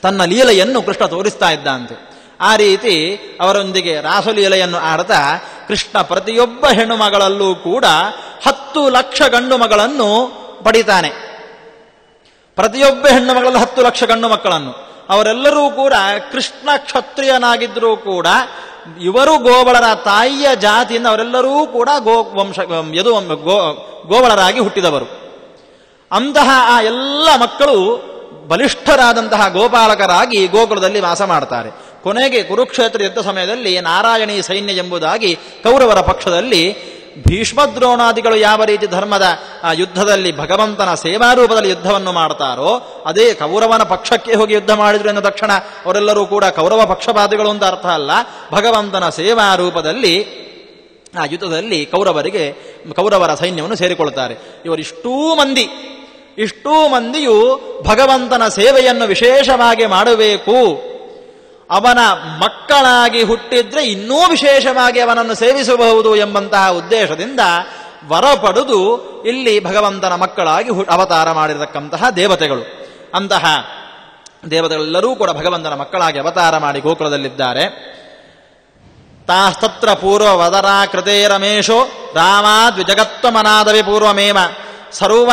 ತನ್ನ ಲೀಲೆಯನ್ನು ಕೃಷ್ಣ ತೋರಿಸ್ತಾ ಇದ್ದಂತೆ. ಆ ರೀತಿ ಅವರೊಂದಿಗೆ ರಾಸಲೀಲೆಯನ್ನು ಆಡ್ತಾ ಕೃಷ್ಣ ಪ್ರತಿಯೊಬ್ಬ ಹೆಣ್ಣು ಮಗಳಲ್ಲೂ ಕೂಡ 10 ಲಕ್ಷ ಗಂಡು ಮಗಳನ್ನು ಪಡಿತಾನೆ. ಪ್ರತಿಯೊಬ್ಬ ಹೆಣ್ಣು ಮಗಳಲ್ಲಿ 10 ಲಕ್ಷ ಗಂಡು ಮಕ್ಕಳನ್ನು. ಅವರೆಲ್ಲರೂ ಕೂಡ ಕೃಷ್ಣ ಕ್ಷತ್ರಿಯನಾಗಿದ್ದರೂ ಕೂಡ ಇವರು ಗೋವಳರ ತಾಯಿಯ ಜಾತಿಯಿಂದ ಅವರೆಲ್ಲರೂ ಕೂಡ ಗೋವಳರಾಗಿ ಹುಟ್ಟಿದವರು. ಅಂತಹ ಆ ಎಲ್ಲ ಮಕ್ಕಳು ಬಲಿಷ್ಠರಾದಂತಹ ಗೋಪಾಲಕರಾಗಿ ಗೋಕುಲದಲ್ಲಿ ವಾಸ ಮಾಡ್ತಾರೆ. ಕೊನೆಗೆ ಕುರುಕ್ಷೇತ್ರ ಯುದ್ಧ ಸಮಯದಲ್ಲಿ ನಾರಾಯಣೀ ಸೈನ್ಯ ಎಂಬುದಾಗಿ ಕೌರವರ ಪಕ್ಷದಲ್ಲಿ ಭೀಷ್ಮದ್ರೋಣಾದಿಗಳು ಯಾವ ರೀತಿ ಧರ್ಮದ ಯುದ್ಧದಲ್ಲಿ ಭಗವಂತನ ಸೇವಾರೂಪದಲ್ಲಿ ಯುದ್ಧವನ್ನು ಮಾಡ್ತಾರೋ, ಅದೇ ಕೌರವನ ಪಕ್ಷಕ್ಕೆ ಹೋಗಿ ಯುದ್ಧ ಮಾಡಿದ್ರು ಎನ್ನುವ ತಕ್ಷಣ ಅವರೆಲ್ಲರೂ ಕೂಡ ಕೌರವ ಪಕ್ಷಪಾತಿಗಳು ಅಂತ ಅರ್ಥ ಅಲ್ಲ. ಭಗವಂತನ ಸೇವಾರೂಪದಲ್ಲಿ ಆ ಯುದ್ಧದಲ್ಲಿ ಕೌರವರ ಸೈನ್ಯವನ್ನು ಸೇರಿಕೊಳ್ತಾರೆ. ಇಷ್ಟೂ ಮಂದಿಯು ಭಗವಂತನ ಸೇವೆಯನ್ನು ವಿಶೇಷವಾಗಿ ಮಾಡಬೇಕು, ಅವನ ಮಕ್ಕಳಾಗಿ ಹುಟ್ಟಿದ್ರೆ ಇನ್ನೂ ವಿಶೇಷವಾಗಿ ಅವನನ್ನು ಸೇವಿಸಬಹುದು ಎಂಬಂತಹ ಉದ್ದೇಶದಿಂದ ವರ ಪಡೆದು ಇಲ್ಲಿ ಭಗವಂತನ ಮಕ್ಕಳಾಗಿ ಅವತಾರ ಮಾಡಿರತಕ್ಕಂತಹ ದೇವತೆಗಳು. ಅಂತಹ ದೇವತೆಗಳೆಲ್ಲರೂ ಕೂಡ ಭಗವಂತನ ಮಕ್ಕಳಾಗಿ ಅವತಾರ ಮಾಡಿ ಗೋಕುಲದಲ್ಲಿದ್ದಾರೆ. ತಾಸ್ತತ್ರ ಪೂರ್ವ ವದರಾ ಕೃತೇ ರಮೇಶೋ ರಾಮಾದ್ವಿಜಗತ್ವಮನಾದವಿ ಪೂರ್ವಮೇವ ಸರ್ವ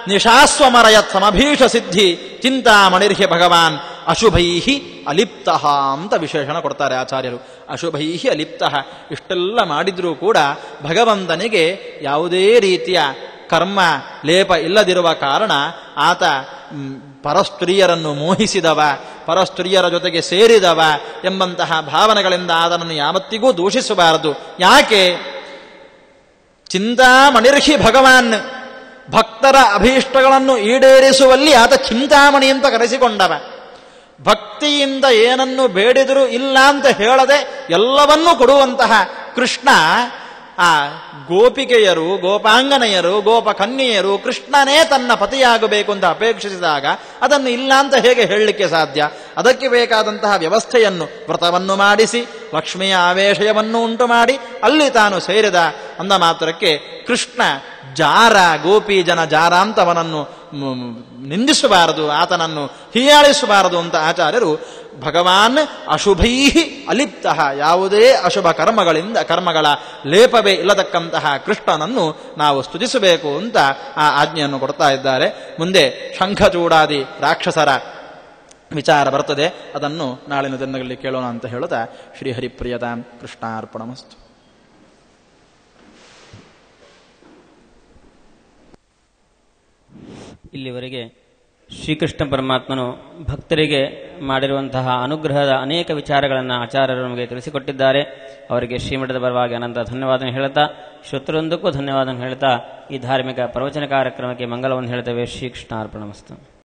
ನಿಶಾಸ್ವಮರಯತ್ ಸಮಭೀಷ ಸಿದ್ಧಿ ಚಿಂತಾಮಣಿರ್ಹ್ಯ ಭಗವಾನ್ ಅಶುಭೈಹಿ ಅಲಿಪ್ತಃ ಅಂತ ವಿಶೇಷಣ ಕೊಡ್ತಾರೆ ಆಚಾರ್ಯರು. ಅಶುಭೈಹಿ ಅಲಿಪ್ತಃ. ಇಷ್ಟೆಲ್ಲ ಮಾಡಿದ್ರೂ ಕೂಡ ಭಗವಂತನಿಗೆ ಯಾವುದೇ ರೀತಿಯ ಕರ್ಮ ಲೇಪ ಇಲ್ಲದಿರುವ ಕಾರಣ ಆತ ಪರಸ್ತ್ರೀಯರನ್ನು ಮೋಹಿಸಿದವ, ಪರಸ್ತ್ರೀಯರ ಜೊತೆಗೆ ಸೇರಿದವ ಎಂಬಂತಹ ಭಾವನೆಗಳಿಂದ ಆತನನ್ನು ಯಾವತ್ತಿಗೂ ದೂಷಿಸಬಾರದು. ಯಾಕೆ? ಚಿಂತಾಮಣಿರ್ಹಿ ಭಗವಾನ್, ಭಕ್ತರ ಅಭೀಷ್ಟಗಳನ್ನು ಈಡೇರಿಸುವಲ್ಲಿ ಆತ ಚಿಂತಾಮಣಿ ಅಂತ ಕರೆಸಿಕೊಂಡವ. ಭಕ್ತಿಯಿಂದ ಏನನ್ನು ಬೇಡಿದರೂ ಇಲ್ಲ ಅಂತ ಹೇಳದೆ ಎಲ್ಲವನ್ನೂ ಕೊಡುವಂತಹ ಕೃಷ್ಣ ಆ ಗೋಪಿಕೆಯರು, ಗೋಪಾಂಗನೆಯರು, ಗೋಪಕನ್ಯೆಯರು ಕೃಷ್ಣನೇ ತನ್ನ ಪತಿಯಾಗಬೇಕು ಅಂತ ಅಪೇಕ್ಷಿಸಿದಾಗ ಅದನ್ನು ಇಲ್ಲ ಅಂತ ಹೇಗೆ ಹೇಳಲಿಕ್ಕೆ ಸಾಧ್ಯ? ಅದಕ್ಕೆ ಬೇಕಾದಂತಹ ವ್ಯವಸ್ಥೆಯನ್ನು, ವ್ರತವನ್ನು ಮಾಡಿಸಿ ಲಕ್ಷ್ಮಿಯ ಆವೇಶವನ್ನು ಉಂಟು ಮಾಡಿ ಅಲ್ಲಿ ತಾನು ಸೇರಿದ ಅಂದ ಮಾತ್ರಕ್ಕೆ ಕೃಷ್ಣ ಜಾರ, ಗೋಪಿ ಜನ ಜಾರ ಅಂತ ಅವನನ್ನು ನಿಂದಿಸಬಾರದು, ಆತನನ್ನು ಹೀಯಾಳಿಸಬಾರದು ಅಂತ ಆಚಾರ್ಯರು ಭಗವಾನ್ ಅಶುಭೈಹಿ ಅಲಿಪ್ತಃ, ಯಾವುದೇ ಅಶುಭ ಕರ್ಮಗಳ ಲೇಪವೇ ಇಲ್ಲತಕ್ಕಂತಹ ಕೃಷ್ಣನನ್ನು ನಾವು ಸ್ತುತಿಸಬೇಕು ಅಂತ ಆ ಆಜ್ಞೆಯನ್ನು ಕೊಡ್ತಾ ಇದ್ದಾರೆ. ಮುಂದೆ ಶಂಖಚೂಡಾದಿ ರಾಕ್ಷಸರ ವಿಚಾರ ಬರ್ತದೆ, ಅದನ್ನು ನಾಳಿನ ದಿನಗಳಲ್ಲಿ ಕೇಳೋಣ ಅಂತ ಹೇಳುತ್ತಾ ಶ್ರೀಹರಿಪ್ರಿಯತಾಂ ಕೃಷ್ಣಾರ್ಪಣಮಸ್ತು. ಇಲ್ಲಿವರೆಗೆ ಶ್ರೀಕೃಷ್ಣ ಪರಮಾತ್ಮನು ಭಕ್ತರಿಗೆ ಮಾಡಿರುವಂತಹ ಅನುಗ್ರಹದ ಅನೇಕ ವಿಚಾರಗಳನ್ನು ಆಚಾರ್ಯರು ನಮಗೆ ತಿಳಿಸಿಕೊಟ್ಟಿದ್ದಾರೆ. ಅವರಿಗೆ ಶ್ರೀಮಠದ ಪರವಾಗಿ ಅನಂತ ಧನ್ಯವಾದ ಹೇಳುತ್ತಾ, ಶ್ರೋತೃವೃಂದಕ್ಕೂ ಧನ್ಯವಾದ ಹೇಳುತ್ತಾ ಈ ಧಾರ್ಮಿಕ ಪ್ರವಚನ ಕಾರ್ಯಕ್ರಮಕ್ಕೆ ಮಂಗಲವನ್ನು ಹೇಳ್ತೇವೆ. ಶ್ರೀಕೃಷ್ಣಾರ್ಪಣಮಸ್ತು.